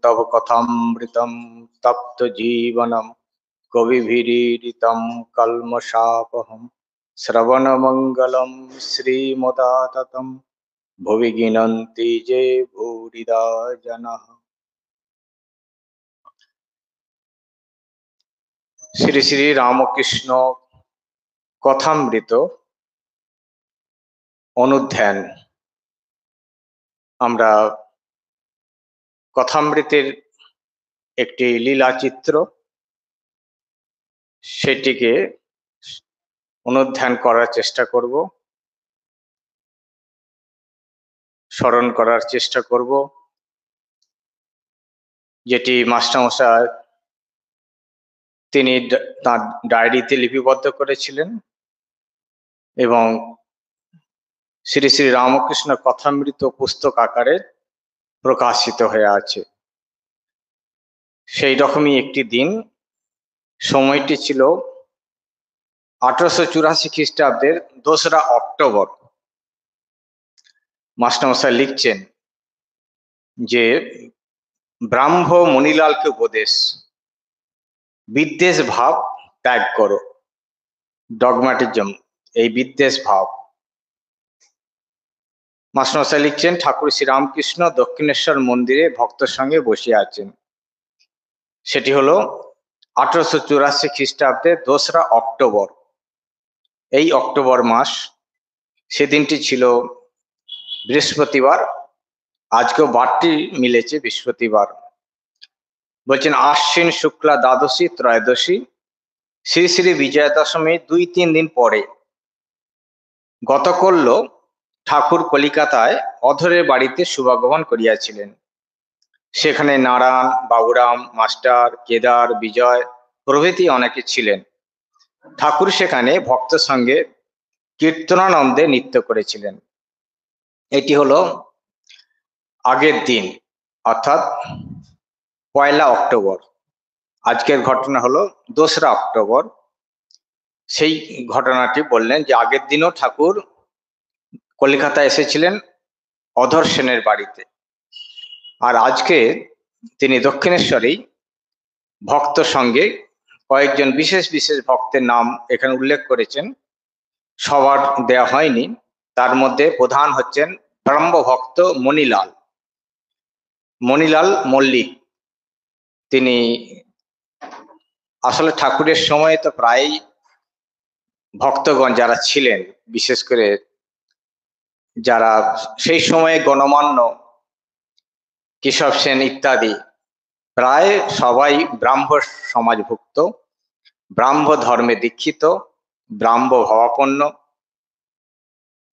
तव कथामृतं तप्त जीवनम कविभिरीडितं कल्मषापहं श्रवणमंगलं श्रीमदाततं भुवि गिनन्ति ये भूरिदा जनाः। श्री श्री रामकृष्ण কথামৃত অনুধ্যান। আমরা কথামৃতের একটি লীলাচিত্র সেটিকে অনুধ্যান করার চেষ্টা করব, স্মরণ করার চেষ্টা করব, যেটি মাস্টারমশাই তিনি তার ডায়েরিতে লিপিবদ্ধ করেছিলেন এবং শ্রী শ্রী রামকৃষ্ণ কথামৃত পুস্তক আকারে প্রকাশিত হয়ে আছে। সেই রকমই একটি দিন, সময়টি ছিল 1884 খ্রিস্টাব্দের 2রা অক্টোবর। মাস্টারমশাই লিখছেন যে ব্রাহ্ম মণিলালকে উপদেশ, বিদ্বেষ ভাব ত্যাগ করো, ডগম্যাটিজম, এই বিদ্বেষ ভাব। মাস্টারমশাই লিখছেন ঠাকুর শ্রীরামকৃষ্ণ দক্ষিণেশ্বর মন্দিরে ভক্তের সঙ্গে বসে আছেন। সেটি হলো 1884 খ্রিস্টাব্দের 2রা অক্টোবর। এই অক্টোবর মাস, সেদিনটি ছিল বৃহস্পতিবার। আজকেও বারটি মিলেছে বৃহস্পতিবার। বলছেন আশ্বিন শুক্লা দ্বাদশী ত্রয়োদশী শ্রী শ্রী বিজয়া দশমী 2-3 দিন পরে গতকল্য ঠাকুর কলিকাতায় অধরের বাড়িতে শুভাগমন করিয়াছিলেন। সেখানে নারায়ণ, বাবুরাম, মাস্টার, কেদার, বিজয় প্রভৃতি অনেকে ছিলেন। ঠাকুর সেখানে ভক্ত সঙ্গে কীর্তনানন্দে নৃত্য করেছিলেন। এটি হলো আগের দিন, অর্থাৎ 1 অক্টোবর। আজকের ঘটনা হলো 2রা অক্টোবর। সেই ঘটনাটি বললেন যে আগের দিনও ঠাকুর কলকাতায় এসেছিলেন অধর সেনের বাড়িতে, আর আজকে তিনি দক্ষিণেশ্বরেই ভক্ত সঙ্গে কয়েকজন বিশেষ বিশেষ ভক্তের নাম এখানে উল্লেখ করেছেন, সবার দেয়া হয়নি। তার মধ্যে প্রধান হচ্ছেন ব্রহ্ম ভক্ত মণিলাল মল্লিক। তিনি আসলে ঠাকুরের সময় তো প্রায় ভক্তগণ যারা ছিলেন, বিশেষ করে যারা সেই সময়ে গণমান্য কেশব সেন ইত্যাদি, প্রায় সবাই ব্রাহ্ম সমাজভুক্ত, ব্রাহ্ম ধর্মে দীক্ষিত, ব্রাহ্ম ভাবাপন্ন।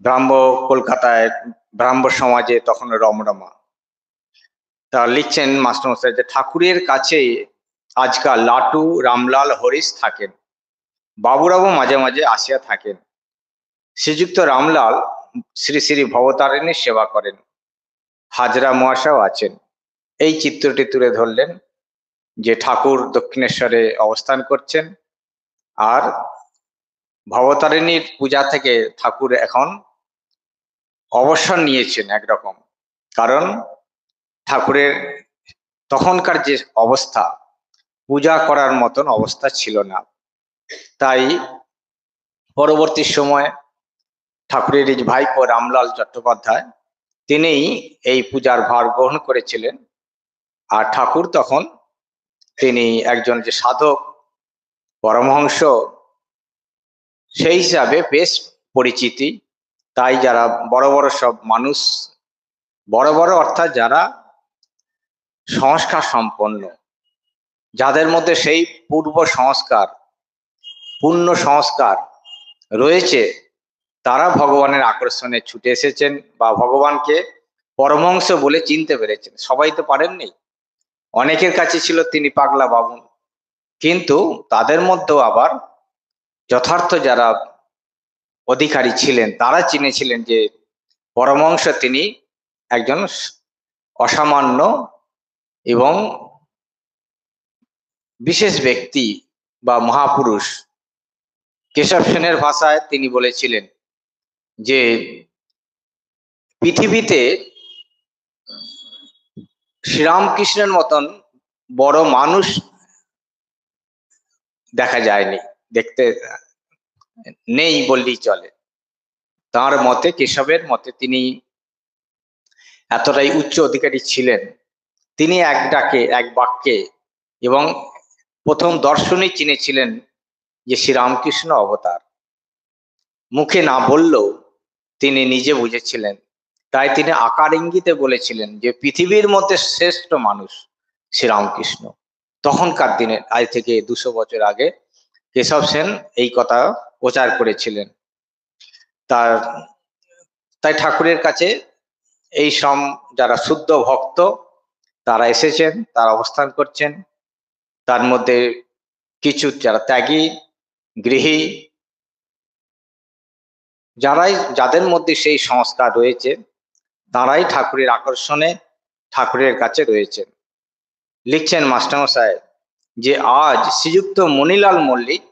ব্রাহ্ম কলকাতায় ব্রাহ্ম সমাজে তখন রমরমা। তা লিখছেন মাস্টারমশাই যে ঠাকুরের কাছে আজকাল লাটু, রামলাল, হরিশ থাকেন। বাবুরাও মাঝে মাঝে আসিয়া থাকেন। শ্রীযুক্ত রামলাল শ্রী শ্রী ভবতারিণীর সেবা করেন। হাজরা মহাশয় আছেন। এই চিত্রটি তুলে ধরলেন যে ঠাকুর দক্ষিণেশ্বরে অবস্থান করছেন, আর ভবতারিণীর পূজা থেকে ঠাকুর এখন অবসর নিয়েছেন একরকম। কারণ ঠাকুরের তখনকার যে অবস্থা, পূজা করার মতন অবস্থা ছিল না। তাই পরবর্তী সময়ে ঠাকুরের এই ভাইপো রামলাল চট্টোপাধ্যায় তিনিই এই পূজার ভার গ্রহণ করেছিলেন। আর ঠাকুর তখন তিনি একজন যে সাধক পরমহংস, সেই হিসাবে বেশ পরিচিতি। তাই যারা বড় বড় সব মানুষ, বড় বড় অর্থাৎ যারা সংস্কার সম্পন্ন, যাদের মধ্যে সেই পূর্ব সংস্কার, পুণ্য সংস্কার রয়েছে, তারা ভগবানের আকর্ষণে ছুটে এসেছেন বা ভগবানকে পরমহংস বলে চিনতে পেরেছেন। সবাই তো পারেননি, অনেকের কাছে ছিল তিনি পাগলা বামুন, কিন্তু তাদের মধ্যেও আবার যথার্থ যারা অধিকারী ছিলেন তারা চিনেছিলেন যে পরমহংস তিনি একজন অসামান্য এবং বিশেষ ব্যক্তি বা মহাপুরুষ। কেশব সেনের ভাষায় তিনি বলেছিলেন যে পৃথিবীতে শ্রীরামকৃষ্ণের মতন বড় মানুষ দেখা যায়নি, দেখতে নেই বললেই চলে। তার মতে, কেশবের মতে তিনি এতটাই উচ্চ অধিকারী ছিলেন, তিনি এক ডাকে এক বাক্যে এবং প্রথম দর্শনেই চিনেছিলেন যে শ্রীরামকৃষ্ণ অবতার। মুখে না বললেও তিনি নিজে বুঝেছিলেন, তাই তিনি আকার ইঙ্গিতে বলেছিলেন যে পৃথিবীর মধ্যে শ্রেষ্ঠ মানুষ শ্রীরামকৃষ্ণ। তখনকার দিনে, আজ থেকে 200 বছর আগে কেশব সেন এই কথা প্রচার করেছিলেন। তাই ঠাকুরের কাছে এই সব যারা শুদ্ধ ভক্ত তারা এসেছেন, তারা অবস্থান করছেন। তার মধ্যে কিছু যারা ত্যাগী, গৃহী, যাদের মধ্যে সেই সংস্কার রয়েছে, তারাই ঠাকুরের আকর্ষণে ঠাকুরের কাছে রয়েছেন। লিখছেন মাস্টারমশাই যে আজ শ্রীযুক্ত মণিলাল মল্লিক,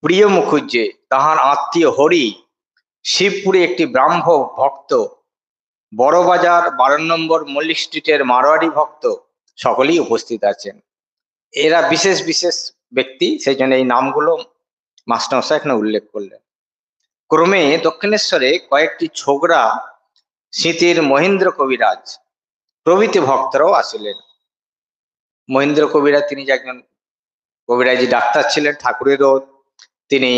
প্রিয় মুখুজ্জে, তাহার আত্মীয় হরি, শিবপুরে একটি ব্রাহ্ম ভক্ত, বড়বাজার 12 নম্বর মল্লিক স্ট্রিটের মারোয়ারি ভক্ত, সকলেই উপস্থিত আছেন। এরা বিশেষ বিশেষ ব্যক্তি, সেই জন্য এই নামগুলো মাস্টারমশাই এখানে উল্লেখ করলেন। ক্রমে দক্ষিণেশ্বরে কয়েকটি ছোকরা, স্মৃতির মহেন্দ্র কবিরাজ প্রভৃতি ভক্তরাও আসিলেন। মহেন্দ্র কবিরাজ তিনি যে একজন কবিরাজি ডাক্তার ছিলেন, ঠাকুরেরও তিনি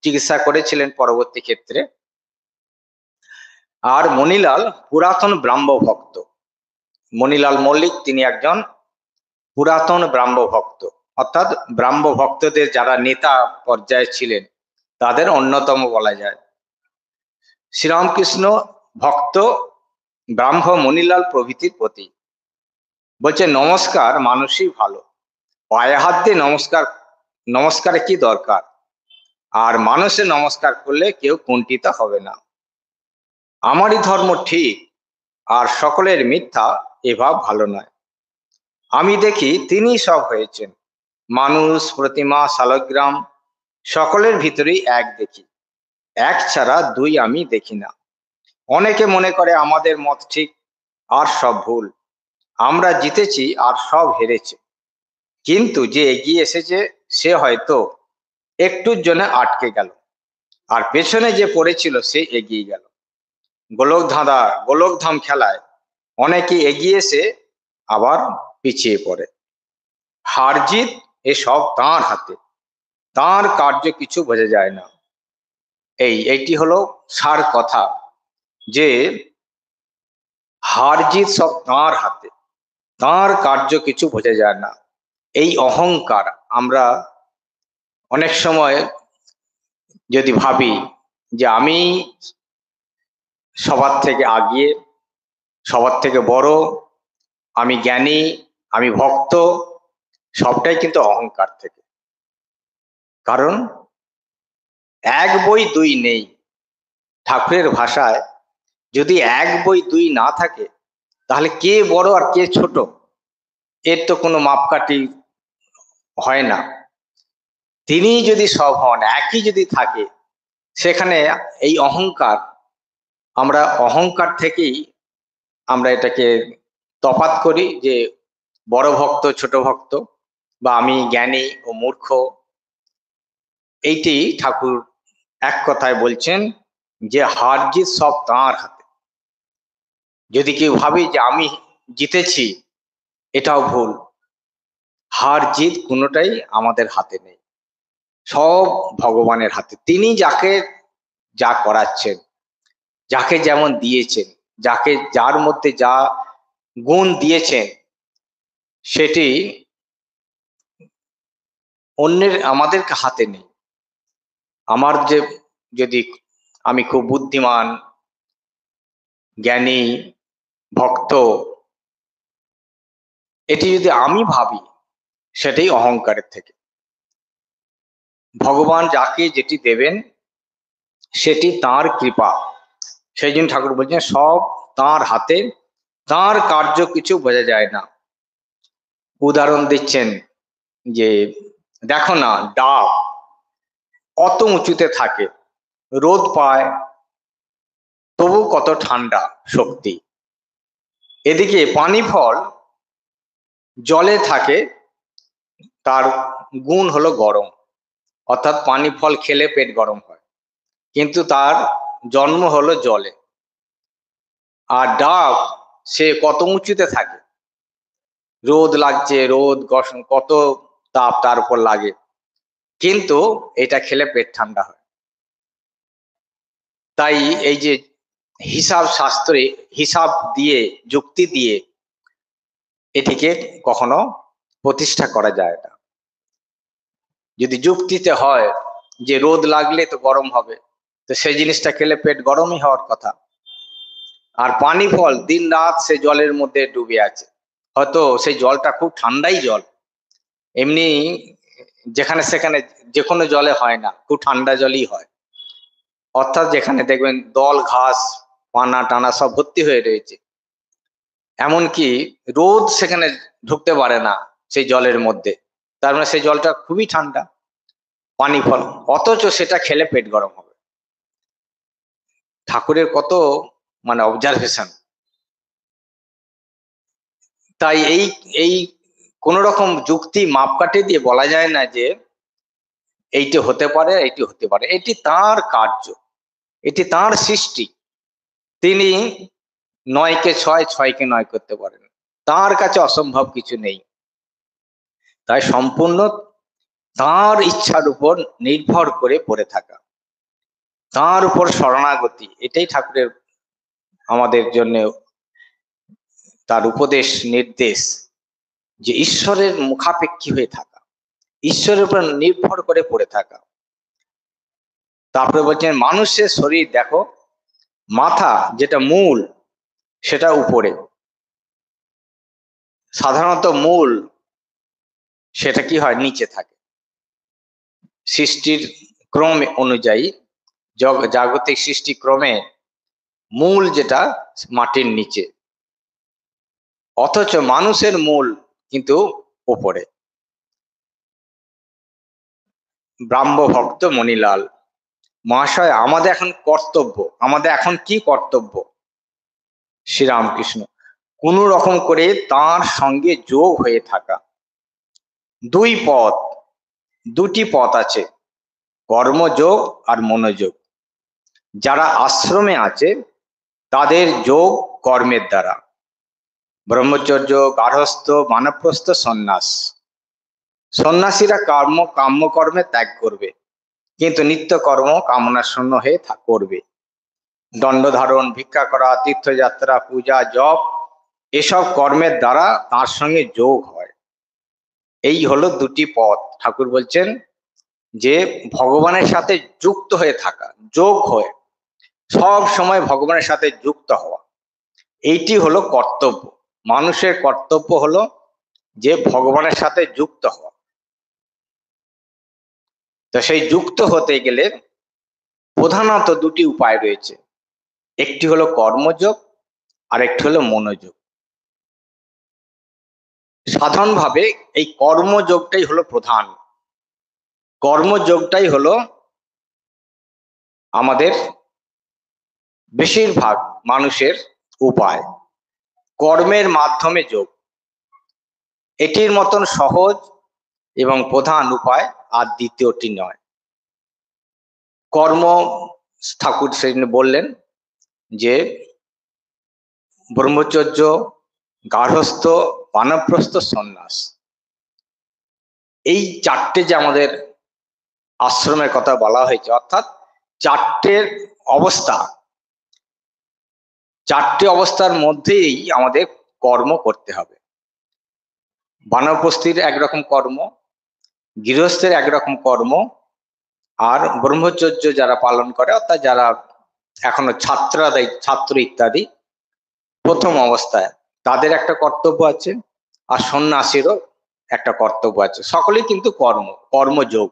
চিকিৎসা করেছিলেন পরবর্তী ক্ষেত্রে। আর মণিলাল পুরাতন ব্রাহ্ম ভক্ত। মণিলাল মল্লিক তিনি একজন পুরাতন ব্রাহ্ম ভক্ত, অর্থাৎ ব্রাহ্ম ভক্তদের যারা নেতা পর্যায়ে ছিলেন তাদের অন্যতম বলা যায়। শ্রীরামকৃষ্ণ ভক্ত ব্রাহ্ম মণিলাল প্রভৃতির প্রতি বলছে, নমস্কার মানুষই ভালো, পায়ে হাত দিয়ে নমস্কারে কি দরকার, আর মানুষে নমস্কার করলে কেউ কুণ্ঠিত হবে না। আমারই ধর্ম ঠিক আর সকলের মিথ্যা, এ ভাব ভালো নয়। আমি দেখি তিনি সব হয়েছেন, মানুষ, প্রতিমা, শালগ্রাম সকলের ভিতরেই এক দেখি, এক ছাড়া দুই আমি দেখি না। অনেকে মনে করে আমাদের মত ঠিক আর সব ভুল, আমরা জিতেছি আর সব হেরেছে। কিন্তু যে এগিয়ে এসেছে সে হয়তো একটুর জন্য আটকে গেল, আর পেছনে যে পড়েছিল সে এগিয়ে গেল। গোলকধাম খেলায় অনেকে এগিয়ে এসে আবার পিছিয়ে পড়ে। হার জিত এসব তাঁর হাতে, তাঁর কার্য কিছু বোঝা যায় না। এইটি হলো সার কথা, যে হার জিত সব তাঁর হাতে, তাঁর কার্য কিছু বোঝা যায় না। এই অহংকার আমরা অনেক সময় যদি ভাবি যে আমি সবার থেকে আগিয়ে, সবার থেকে বড়, আমি জ্ঞানী, আমি ভক্ত, সবটাই কিন্তু অহংকার থেকে। কারণ এক বই দুই নেই। ঠাকুরের ভাষায় যদি এক বই দুই না থাকে তাহলে কে বড় আর কে ছোট এর তো কোনো মাপকাঠি হয় না। তিনি যদি সব হন, একই যদি থাকে, সেখানে এই অহংকার, আমরা অহংকার থেকেই আমরা এটাকে তফাৎ করি যে বড় ভক্ত ছোট ভক্ত, বা আমি জ্ঞানী ও মূর্খ। এইটি ঠাকুর এক কথায় বলছেন যে হার জিত সব তাঁর হাতে। যদি কেউ ভাবে যে আমি জিতেছি, এটাও ভুল। হার জিত কোনোটাই আমাদের হাতে নেই, সব ভগবানের হাতে। তিনি যাকে যা করাচ্ছেন, যাকে যেমন দিয়েছেন, যার মধ্যে যা গুণ দিয়েছেন, সেটি অন্যের আমাদের হাতে নেই। আমার যদি আমি খুব বুদ্ধিমান, জ্ঞানী, ভক্ত, এটি যদি আমি ভাবি, সেটাই অহংকারের থেকে। ভগবান যাকে যেটি দেবেন সেটি তাঁর কৃপা। সেই জন্য ঠাকুর বলছেন সব তাঁর হাতে, তাঁর কার্য কিছু বোঝা যায় না। উদাহরণ দিচ্ছেন যে দেখো না, ডাব কত উঁচুতে থাকে, রোদ পায়, তবু কত ঠান্ডা শক্তি। এদিকে পানি ফল জলে থাকে, তার গুণ হলো গরম, অর্থাৎ পানি ফল খেলে পেট গরম হয়, কিন্তু তার জন্ম হলো জলে। আর ডাব সে কত উঁচুতে থাকে, রোদ লাগছে, কত তাপ তার উপর লাগে, কিন্তু এটা খেলে পেট ঠান্ডা হয়। তাই এই যে হিসাব শাস্ত্রে হিসাব দিয়ে, যুক্তি দিয়ে এটিকে কখনো প্রতিষ্ঠা করা যায় না। যদি যুক্তিতে হয় যে রোদ লাগলে তো গরম হবে, তো সেই জিনিসটা খেলে পেট গরমই হওয়ার কথা। আর পানি ফল দিন রাত সে জলের মধ্যে ডুবে আছে, হয়তো সেই জলটা খুব ঠান্ডাই জল, এমনি যেখানে সেখানে যে কোনো জলে হয় না, খুব ঠান্ডা জলই হয়। অর্থাৎ যেখানে দেখবেন দল ঘাস পানা টানা সব ভর্তি হয়ে রয়েছে, এমনকি রোদ সেখানে ঢুকতে পারে না সেই জলের মধ্যে, তার মানে সেই জলটা খুবই ঠান্ডা পানি ফল, অথচ সেটা খেলে পেট গরম হবে। ঠাকুরের কত মানে অবজারভেশন। তাই এই এই কোন রকম যুক্তি মাপকাঠি দিয়ে বলা যায় না যে এইটি হতে পারে, এইটি হতে পারে। এটি তার কার্য, এটি তার সৃষ্টি। তিনি ৯ কে ৬, ৬ কে ৯ করতে পারেন, তার কাছে অসম্ভব কিছু নেই। তাই সম্পূর্ণ তার ইচ্ছার উপর নির্ভর করে পড়ে থাকা, তার উপর শরণাগতি, এটাই ঠাকুরের আমাদের জন্য তার উপদেশ নির্দেশ, যে ঈশ্বরের মুখাপেক্ষী হয়ে থাকা, ঈশ্বরের উপর নির্ভর করে পড়ে থাকা। তারপরে বলছেন মানুষের শরীর দেখো, মাথা যেটা মূল সেটা উপরে, সাধারণত মূল সেটা কি হয়, নিচে থাকে। সৃষ্টির ক্রম অনুযায়ী, জাগতিক সৃষ্টি ক্রমে মূল যেটা মাটির নিচে, অথচ মানুষের মূল কিন্তু উপরে। ব্রাহ্ম ভক্ত মণিলাল মহাশয়, আমাদের এখন কর্তব্য, আমাদের এখন কি কর্তব্য? শ্রীরামকৃষ্ণ, কোন রকম করে তার সঙ্গে যোগ হয়ে থাকা। দুটি পথ আছে, কর্মযোগ আর মনোযোগ। যারা আশ্রমে আছে তাদের যোগ কর্মের দ্বারা, ব্রহ্মচর্য, গার্হস্থ, বানপ্রস্থ, সন্ন্যাস। সন্ন্যাসীরা কাম্যকর্মে ত্যাগ করবে, কিন্তু নিত্যকর্ম কামনা শূন্য হয়ে করবে। দণ্ড ধারণ, ভিক্ষা করা, তীর্থযাত্রা, পূজা, জপ, এসব কর্মের দ্বারা তার সঙ্গে যোগ হয়। এই হলো দুটি পথ। ঠাকুর বলছেন যে ভগবানের সাথে যুক্ত হয়ে থাকা, যোগ হয়ে সব সময় ভগবানের সাথে যুক্ত হওয়া, এইটি হলো কর্তব্য। মানুষের কর্তব্য হলো যে ভগবানের সাথে যুক্ত হওয়া। তো সেই যুক্ত হতে গেলে প্রধানত দুটি উপায় রয়েছে, একটি হলো কর্মযোগ আর একটি হলো মনোযোগ। সাধারণভাবে এই কর্মযোগটাই হলো প্রধান, কর্মযোগটাই হলো আমাদের বেশিরভাগ মানুষের উপায়। কর্মের মাধ্যমে যোগ, এটির মতন সহজ এবং প্রধান উপায় আর দ্বিতীয়টি নয়। কর্ম, ঠাকুর সেদিন বললেন যে ব্রহ্মচর্য, গার্হস্থ, বানপ্রস্থ, সন্ন্যাস, এই চারটে যে আমাদের আশ্রমের কথা বলা হয়েছে, অর্থাৎ চারটের অবস্থা, চারটে অবস্থার মধ্যেই আমাদের কর্ম করতে হবে। বানপ্রস্থির একরকম কর্ম, গৃহস্থের একরকম কর্ম, আর ব্রহ্মচর্য যারা পালন করে, অর্থাৎ যারা এখনো ছাত্র ইত্যাদি প্রথম অবস্থায়, তাদের একটা কর্তব্য আছে, আর সন্ন্যাসীরও একটা কর্তব্য আছে। সকলেই কিন্তু কর্মযোগ,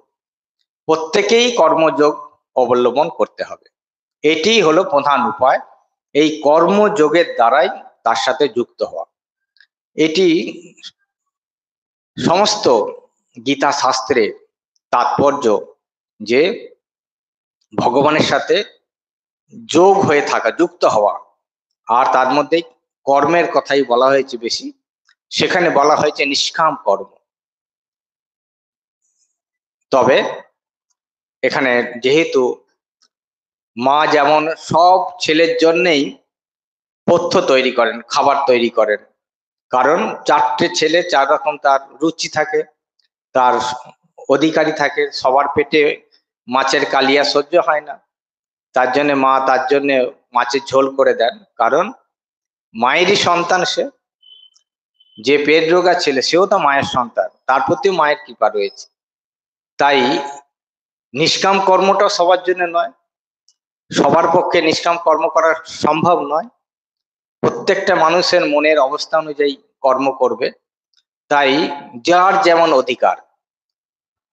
প্রত্যেকেই কর্মযোগ অবলম্বন করতে হবে। এটি হলো প্রধান উপায়, এই কর্মযোগের দ্বারাই তার সাথে যুক্ত হওয়া। এটি সমস্ত গীতা শাস্ত্রের তাৎপর্য, যে ভগবানের সাথে যোগ হয়ে থাকা, যুক্ত হওয়া। আর তার মধ্যে কর্মের কথাই বলা হয়েছে বেশি, সেখানে বলা হয়েছে নিষ্কাম কর্ম। তবে এখানে যেহেতু মা যেমন সব ছেলের জন্যেই পথ্য তৈরি করেন, খাবার তৈরি করেন, কারণ 4টে ছেলে 4 রকম তার রুচি থাকে, তার অধিকারী থাকে, সবার পেটে মাছের কালিয়া সহ্য হয় না, তার জন্য মা তার জন্য মাছের ঝোল করে দেন, কারণ মায়েরই সন্তান সে। যে পেট রোগা ছেলে সেও তো মায়ের সন্তান, তার প্রতিও মায়ের কৃপা রয়েছে। তাই নিষ্কাম কর্মটা সবার জন্য নয়, সবার পক্ষে নিষ্কাম কর্ম করা সম্ভব নয়, প্রত্যেকটা মানুষের মনের অবস্থা অনুযায়ী কর্ম করবে। তাই যার যেমন অধিকার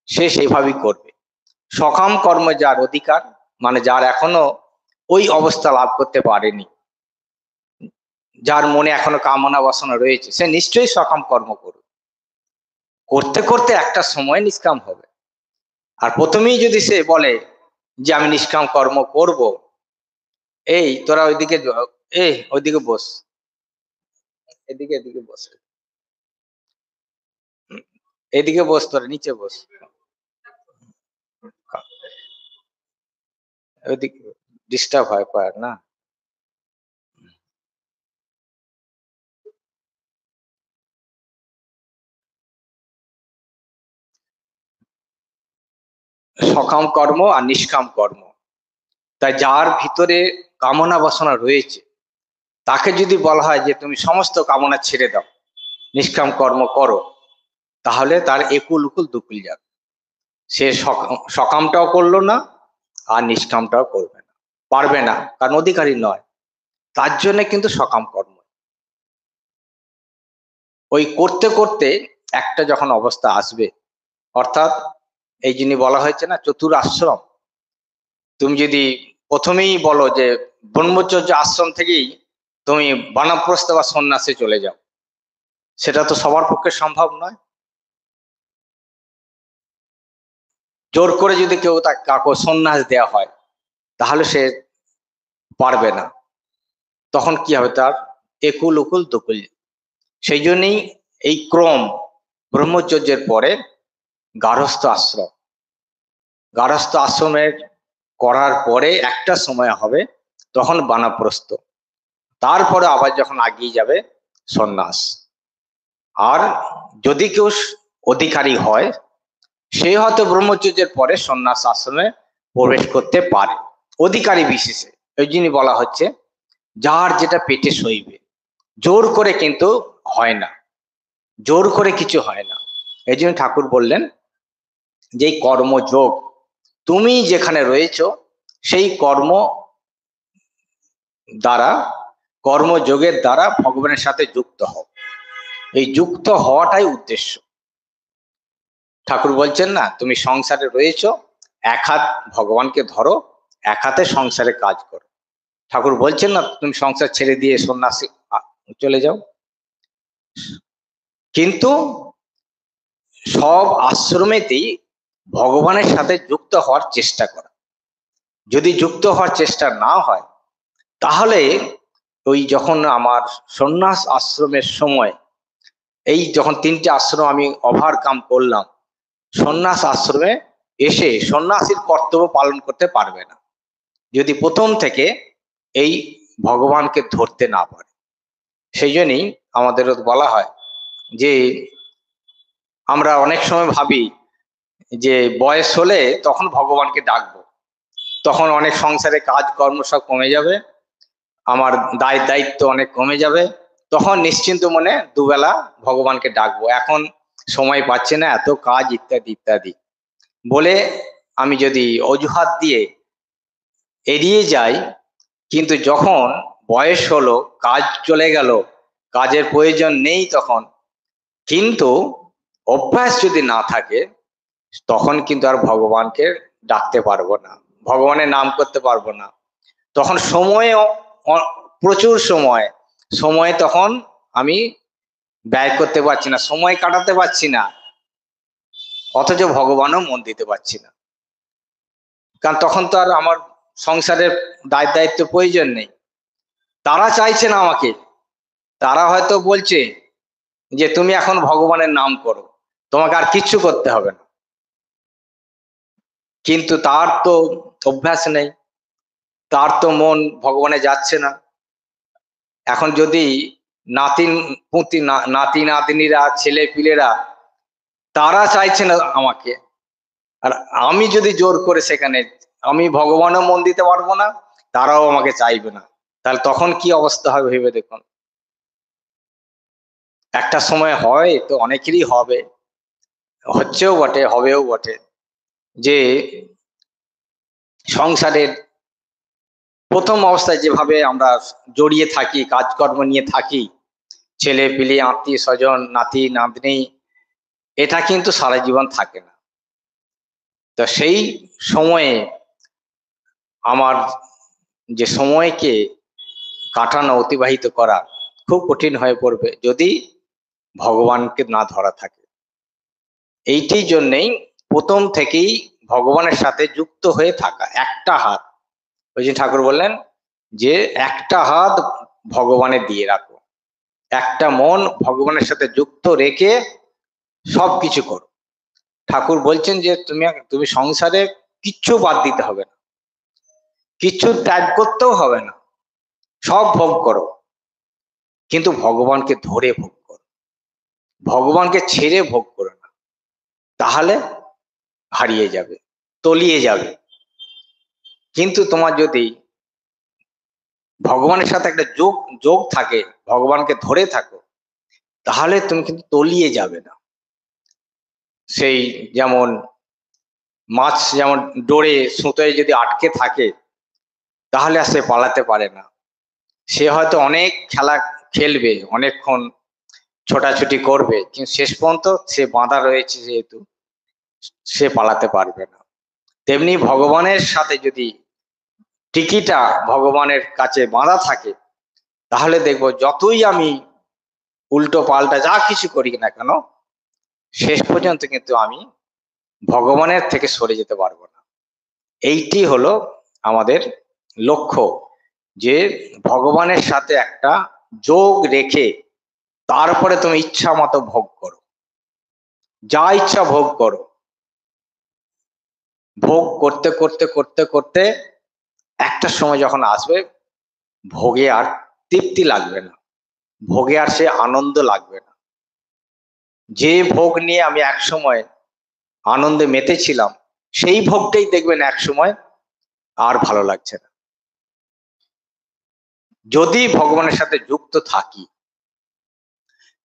সে সেইভাবেই করবে। সকাম কর্ম যার অধিকার, মানে যার এখনো ওই অবস্থা লাভ করতে পারেনি, যার মনে এখনো কামনা বাসনা রয়েছে, সে নিশ্চয়ই সকাম কর্ম করবে। করতে করতে একটা সময় নিষ্কাম হবে। আর প্রথমেই যদি সে বলে যে আমি নিষ্কাম কর্ম করব, এই তোরা ওইদিকে ওইদিকে বস, এদিকে এদিকে বস, এদিকে বস, তোরা নিচে বস, ওইদিকে ডিস্টার্ব হয় পায় না। সকাম কর্ম আর নিষ্কাম কর্ম, তাই যার ভিতরে কামনা বাসনা রয়েছে তাকে যদি বলা হয় যে তুমি সমস্ত কামনা ছেড়ে দাও, নিষ্কাম কর্ম করো, তাহলে তার একুল উকুল দুকুল যাবে। সে সকামটাও করলো না আর নিষ্কামটাও করবে না, পারবে না, কারণ অধিকারী নয়। তার জন্য কিন্তু সকাম কর্ম। ওই করতে করতে একটা যখন অবস্থা আসবে, অর্থাৎ এই যিনি বলা হয়েছে না চতুর আশ্রম, তুমি যদি প্রথমেই বলো যে ব্রহ্মচর্য আশ্রম থেকেই তুমি বানপ্রস্থ বা সন্ন্যাসে চলে যাও, সেটা তো সবার পক্ষে সম্ভব নয়। জোর করে যদি কেউ তাকে কাউকে সন্ন্যাস দেওয়া হয় তাহলে সে পারবে না, তখন কি হবে, তার একুল উকুল দুকুল। সেই জন্যই এই ক্রম, ব্রহ্মচর্যের পরে গার্হস্থ আশ্রম, গার্হস্থ আশ্রমের করার পরে একটা সময় হবে তখন বানপ্রস্থ, তারপরে আবার যখন আগিয়ে যাবে সন্ন্যাস। আর যদি কেউ অধিকারী হয় সে হয়তো ব্রহ্মচর্যের পরে সন্ন্যাস আশ্রমে প্রবেশ করতে পারে, অধিকারী বিশেষে। ওই জন্য বলা হচ্ছে যার যেটা পেটে সইবে, জোর করে কিন্তু হয় না, জোর করে কিছু হয় না। এই জন্য ঠাকুর বললেন যে কর্মযোগ, তুমি যেখানে রয়েছো সেই কর্ম দ্বারা, কর্মযোগের দ্বারা ভগবানের সাথে যুক্ত হও। এই যুক্ত হওয়াটাই উদ্দেশ্য। ঠাকুর বলছেন না তুমি সংসারে রয়েছো, এক হাত ভগবানকে ধরো, এক হাতে সংসারে কাজ করো। ঠাকুর বলছেন না তুমি সংসার ছেড়ে দিয়ে সন্ন্যাসী চলে যাও। কিন্তু সব আশ্রমেতেই ভগবানের সাথে যুক্ত হওয়ার চেষ্টা করা। যদি যুক্ত হওয়ার চেষ্টা না হয় তাহলে ওই যখন আমার সন্ন্যাস আশ্রমের সময়, এই যখন 3টে আশ্রম আমি ওভারকাম করলাম, সন্ন্যাস আশ্রমে এসে সন্ন্যাসীর কর্তব্য পালন করতে পারবে না, যদি প্রথম থেকে এই ভগবানকে ধরতে না পারে। সেই জন্যই আমাদের বলা হয় যে আমরা অনেক সময় ভাবি যে বয়স হলে তখন ভগবানকে ডাকবো, তখন অনেক সংসারে কাজ কর্ম সব কমে যাবে, আমার দায় দায়িত্ব অনেক কমে যাবে, তখন নিশ্চিন্ত মনে দুবেলা ভগবানকে ডাকবো, এখন সময় পাচ্ছে না, এত কাজ ইত্যাদি ইত্যাদি বলে আমি যদি অজুহাত দিয়ে এড়িয়ে যাই, কিন্তু যখন বয়স হলো, কাজ চলে গেল, কাজের প্রয়োজন নেই তখন, কিন্তু অভ্যাস যদি না থাকে তখন কিন্তু আর ভগবানকে ডাকতে পারবো না, ভগবানের নাম করতে পারবো না। তখন সময়, প্রচুর সময়, সময় তখন আমি ব্যয় করতে পারছি না, সময় কাটাতে পারছি না, অথচ ভগবানও মন দিতে পারছি না, কারণ তখন তো আর আমার সংসারের দায় দায়িত্ব প্রয়োজন নেই। তারা চাইছে না আমাকে, তারা হয়তো বলছে যে তুমি এখন ভগবানের নাম করো, তোমাকে আর কিচ্ছু করতে হবে না। কিন্তু তার তো অভ্যাস নেই, তার তো মন ভগবানে যাচ্ছে না। এখন যদি নাতিন পুতি নাতি নাতনিরা ছেলে পিলেরা তারা চাইছে না আমাকে, আর আমি যদি জোর করে সেখানে, আমি ভগবানও মন দিতে পারবো না, তারাও আমাকে চাইবে না, তাহলে তখন কি অবস্থা হবে ভেবে দেখুন। একটা সময় হয় তো অনেকেরই হবে, হচ্ছেও বটে, হবেও বটে, যে সংসারের প্রথম অবস্থায় যেভাবে আমরা জড়িয়ে থাকি, কাজকর্ম নিয়ে থাকি, ছেলে পিলে আত্মীয় স্বজন নাতি নাতনি, এটা কিন্তু সারা জীবন থাকে না। তো সেই সময়ে আমার যে সময়কে কাটানো, অতিবাহিত করা খুব কঠিন হয়ে পড়বে যদি ভগবানকে না ধরা থাকে। এইটির জন্যেই প্রথম থেকেই ভগবানের সাথে যুক্ত হয়ে থাকা। একটা হাত, ওই যে ঠাকুর বললেন যে একটা হাত ভগবানের দিয়ে রাখো, একটা মন ভগবানের সাথে যুক্ত রেখে সবকিছু করো। ঠাকুর বলছেন যে তুমি সংসারে কিচ্ছু বাদ দিতে হবে না, কিচ্ছু ত্যাগ করতেও হবে না, সব ভোগ করো, কিন্তু ভগবানকে ধরে ভোগ করো, ভগবানকে ছেড়ে ভোগ করো না, তাহলে হারিয়ে যাবে, তলিয়ে যাবে। কিন্তু তোমার যদি ভগবানের সাথে একটা যোগ যোগ থাকে, ভগবানকে ধরে থাকো, তাহলে তুমি কিন্তু তলিয়ে যাবে না। সেই যেমন মাছ যেমন ডোরে সুতোয় যদি আটকে থাকে, তাহলে আর সে পালাতে পারে না। সে হয়তো অনেক খেলা খেলবে, অনেকক্ষণ ছোটাছুটি করবে, কিন্তু শেষ পর্যন্ত সে বাঁধা রয়েছে যেহেতু, সে পালাতে পারবে না। তেমনি ভগবানের সাথে যদি টিকিটা ভগবানের কাছে বাঁধা থাকে, তাহলে দেখবো যতই আমি উল্টো পাল্টা যা কিছু করি না কেন, শেষ পর্যন্ত কিন্তু আমি ভগবানের থেকে সরে যেতে পারবো না। এইটি হলো আমাদের লক্ষ্য, যে ভগবানের সাথে একটা যোগ রেখে তারপরে তুমি ইচ্ছা মতো ভোগ করো, যা ইচ্ছা ভোগ করো। ভোগ করতে করতে করতে করতে একটা সময় যখন আসবে, ভোগে আর তৃপ্তি লাগবে না, ভোগে আর সে আনন্দ লাগবে না। যে ভোগ নিয়ে আমি এক সময় আনন্দে মেতেছিলাম, সেই ভোগটাই দেখবেন এক সময় আর ভালো লাগছে না। যদি ভগবানের সাথে যুক্ত থাকি,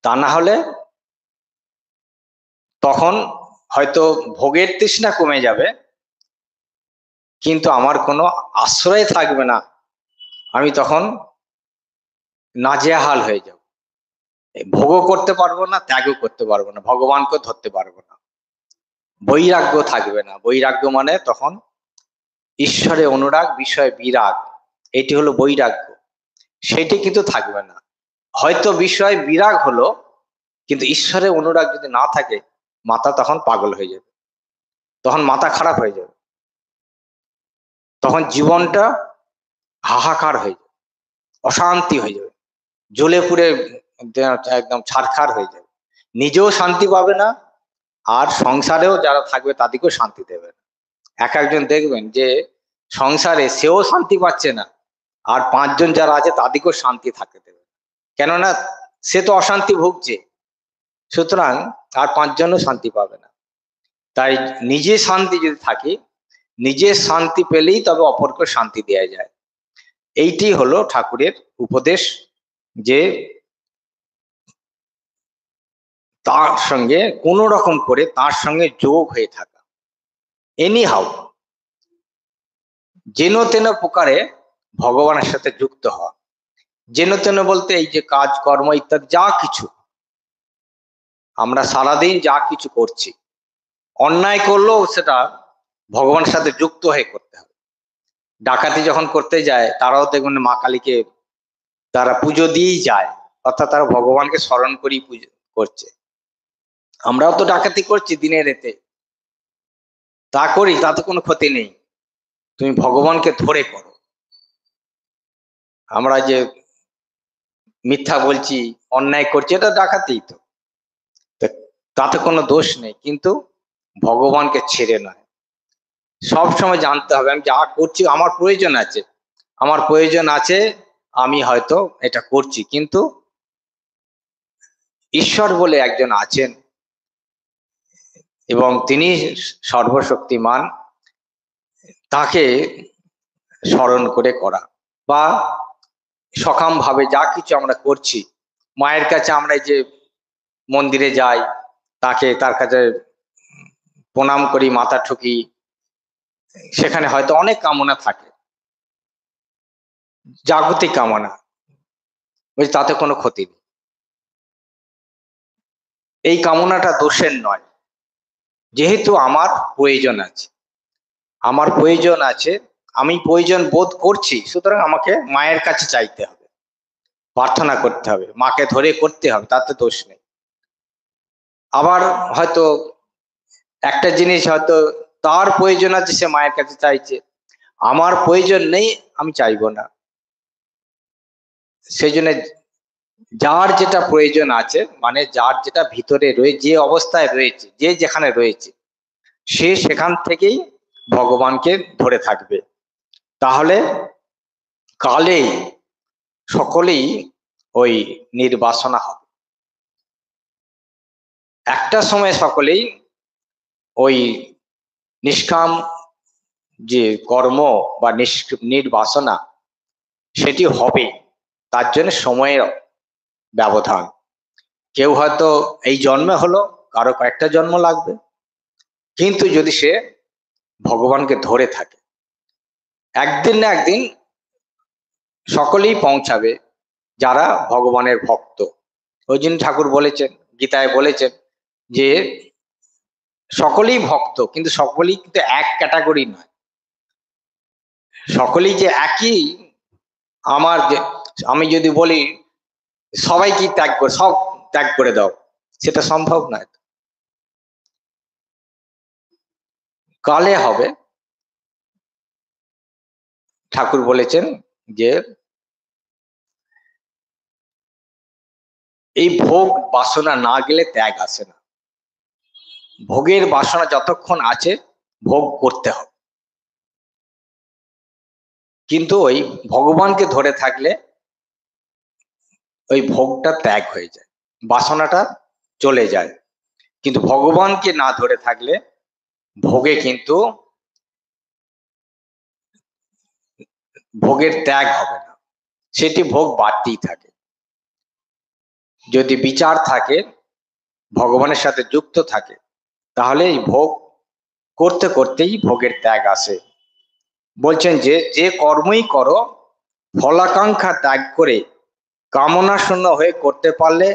তা না হলে তখন হয়তো ভোগের তৃষ্ণা কমে যাবে, কিন্তু আমার কোনো আশ্রয় থাকবে না, আমি তখন নাজেহাল হয়ে যাব। ভোগও করতে পারবো না, ত্যাগও করতে পারবো না, ভগবানকে ধরতে পারবো না, বৈরাগ্য থাকবে না। বৈরাগ্য মানে তখন ঈশ্বরে অনুরাগ, বিষয়ে বিরাগ, এটি হলো বৈরাগ্য। সেটি কিন্তু থাকবে না। হয়তো বিষয় বিরাগ হলো, কিন্তু ঈশ্বরে অনুরাগ যদি না থাকে, মাথা তখন পাগল হয়ে যাবে, তখন মাথা খারাপ হয়ে যাবে, তখন জীবনটা হাহাকার হয়ে যাবে, অশান্তি হয়ে যাবে, জ্বলে পুড়ে একদম ছারখার হয়ে যাবে, নিজেও শান্তি পাবে না, আর সংসারেও যারা থাকবে তাদেরকেও শান্তি দেবে না। এক একজন দেখবেন যে সংসারে সেও শান্তি পাচ্ছে না, আর পাঁচজন যারা আছে তাদেরকেও শান্তি থাকতে দেবে, কেননা সে তো অশান্তি ভুগছে, সুতরাং আর পাঁচজনও শান্তি পাবে না। তাই নিজে শান্তি যদি থাকে, নিজে শান্তি পেলেই তবে অপরকে শান্তি দেয়া যায়। এইটি হলো ঠাকুরের উপদেশ, যে তার সঙ্গে কোন রকম করে তার সঙ্গে যোগ হয়ে থাকা, এনি হাউ, যেন তেন প্রকারে ভগবানের সাথে যুক্ত হওয়া। যেন তেন বলতে এই যে কাজ কর্ম ইত্যাদি যা কিছু আমরা সারাদিন যা কিছু করছি, অন্যায় করলেও সেটা ভগবানের সাথে যুক্ত হয়ে করতে হবে। ডাকাতি যখন করতে যায়, তারাও দেখবেন মা কালীকে তারা পুজো দিয়েই যায়, অর্থাৎ তারা ভগবানকে স্মরণ করেই পুজো করছে। আমরাও তো ডাকাতি করছি দিনে রাতে, তা করি, তাতে কোনো ক্ষতি নেই, তুমি ভগবানকে ধরে করো। আমরা যে মিথ্যা বলছি, অন্যায় করছি, এটা ডাকাতি তো, তাতে কোনো দোষ নেই, কিন্তু ভগবানকে ছেড়ে নয়। সব সময় জানতে হবে আমি যা করছি আমার প্রয়োজন আছে, আমার প্রয়োজন আছে, আমি হয়তো এটা করছি, কিন্তু ঈশ্বর বলে একজন আছেন এবং তিনি সর্বশক্তিমান, তাকে স্মরণ করে করা, বা সকাম ভাবে যা কিছু আমরা করছি, মায়ের কাছে আমরা এই যে মন্দিরে যাই, তার কাছে প্রণাম করি, মাথা ঠুকি, সেখানে হয়তো অনেক কামনা থাকে, জাগতিক কামনা, বুঝি তাতে কোনো ক্ষতি নেই। এই কামনাটা দোষের নয়, যেহেতু আমার প্রয়োজন আছে, আমার প্রয়োজন আছে, আমি প্রয়োজন বোধ করছি, সুতরাং আমাকে মায়ের কাছে চাইতে হবে, প্রার্থনা করতে হবে, মাকে ধরে করতে হবে, তাতে দোষ নেই। আবার হয়তো একটা জিনিস হয়তো তার প্রয়োজন আছে, সে মায়ের কাছে চাইছে, আমার প্রয়োজন নেই, আমি চাইবো না। সেই জন্য যার যেটা প্রয়োজন আছে, মানে যার যেটা ভিতরে রয়েছে, যে অবস্থায় রয়েছে, যে যেখানে রয়েছে, সে সেখান থেকেই ভগবানকে ধরে থাকবে, তাহলে কালেই সকলেই ওই নির্বাসনা হবে। একটা সময় সকলেই ওই নিষ্কাম যে কর্ম বা নির্বাসনা, সেটি হবে। তার জন্য সময়ের ব্যবধান, কেউ হয়তো এই জন্মে হলো, কারো কয়েকটা জন্ম লাগবে, কিন্তু যদি সে ভগবানকে ধরে থাকে, একদিন না একদিন সকলেই পৌঁছাবে, যারা ভগবানের ভক্ত। ওই জন্য ঠাকুর বলেছেন, গীতায় বলেছেন যে সকলেই ভক্ত, কিন্তু সকলেই কিন্তু এক ক্যাটাগরি নয়, সকলেই যে একই। আমার যে, আমি যদি বলি সবাইকে ত্যাগ করে, সব ত্যাগ করে দাও, সেটা সম্ভব নয়। কালে হবে। ঠাকুর বলেছেন যে এই ভোগ বাসনা না গেলে ত্যাগ আসে না, ভোগের বাসনা যতক্ষণ আছে ভোগ করতে হবে, কিন্তু ওই ভগবানকে ধরে থাকলে ওই ভোগটা ত্যাগ হয়ে যায়, বাসনাটা চলে যায়। কিন্তু ভগবানকে না ধরে থাকলে ভোগে কিন্তু ভোগের ত্যাগ হবে না, সেটি ভোগ বাড়তেই থাকে। যদি বিচার থাকে, ভগবানের সাথে যুক্ত থাকে, তাহলে এই ভোগ করতে করতেই ভোগের ত্যাগ আসে। বলছেন যে যে কর্মই করো ফলাকাঙ্ক্ষা ত্যাগ করে কামনা শূন্য হয়ে করতে পারলে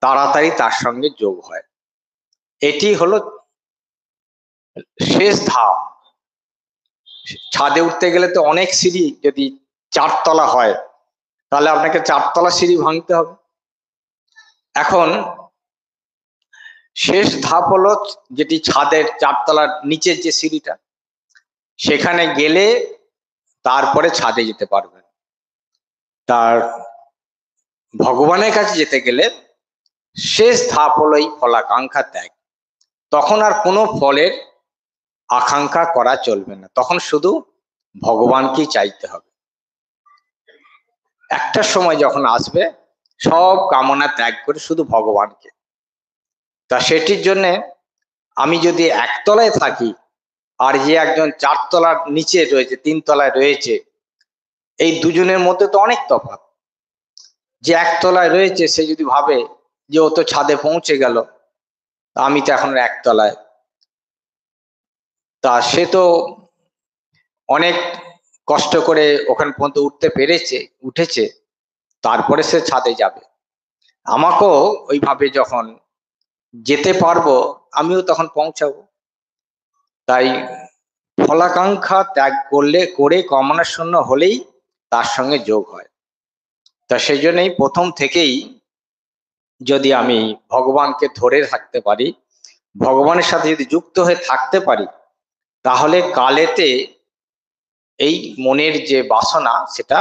তাড়াতাড়ি তার সঙ্গে যোগ হয়। এটি হলো শেষ ধাপ। ছাদে উঠতে গেলে তো অনেক সিঁড়ি, যদি 4 তলা হয় তাহলে আপনাকে 4 তলা সিঁড়ি ভাঙতে হবে। এখন শেষ ধাপ হলো যেটি ছাদের 4 তলার নিচের যে সিঁড়িটা, সেখানে গেলে তারপরে ছাদে যেতে পারবেন। তার ভগবানের কাছে যেতে গেলে শেষ ধাপ হলো এই ফলাকাঙ্ক্ষা ত্যাগ। তখন আর কোনো ফলের আকাঙ্ক্ষা করা চলবে না, তখন শুধু ভগবানকেই চাইতে হবে। একটা সময় যখন আসবে সব কামনা ত্যাগ করে শুধু ভগবানকে। তা সেটির জন্য আমি যদি 1 তলায় থাকি আর যে একজন 4 তলার নিচে রয়েছে, 3 তলায় রয়েছে, এই দুজনের মধ্যে তো অনেক তফাৎ। যে 1 তলায় রয়েছে সে যদি ভাবে যে ও তো ছাদে পৌঁছে গেল, আমি তো এখন 1 তলায়, তা সে তো অনেক কষ্ট করে ওখান পর্যন্ত উঠেছে, তারপরে সে ছাদে যাবে। আমাকেও ওইভাবে যখন যেতে পারবো, আমিও তখন পৌঁছাবো। তাই ফলাকাঙ্ক্ষা ত্যাগ করে কামনা শূন্য হলেই তার সঙ্গে যোগ হয়। তা সেই জন্যই প্রথম থেকেই যদি আমি ভগবানকে ধরে থাকতে পারি, ভগবানের সাথে যদি যুক্ত হয়ে থাকতে পারি, তাহলে কালেতে এই মনের যে বাসনা সেটা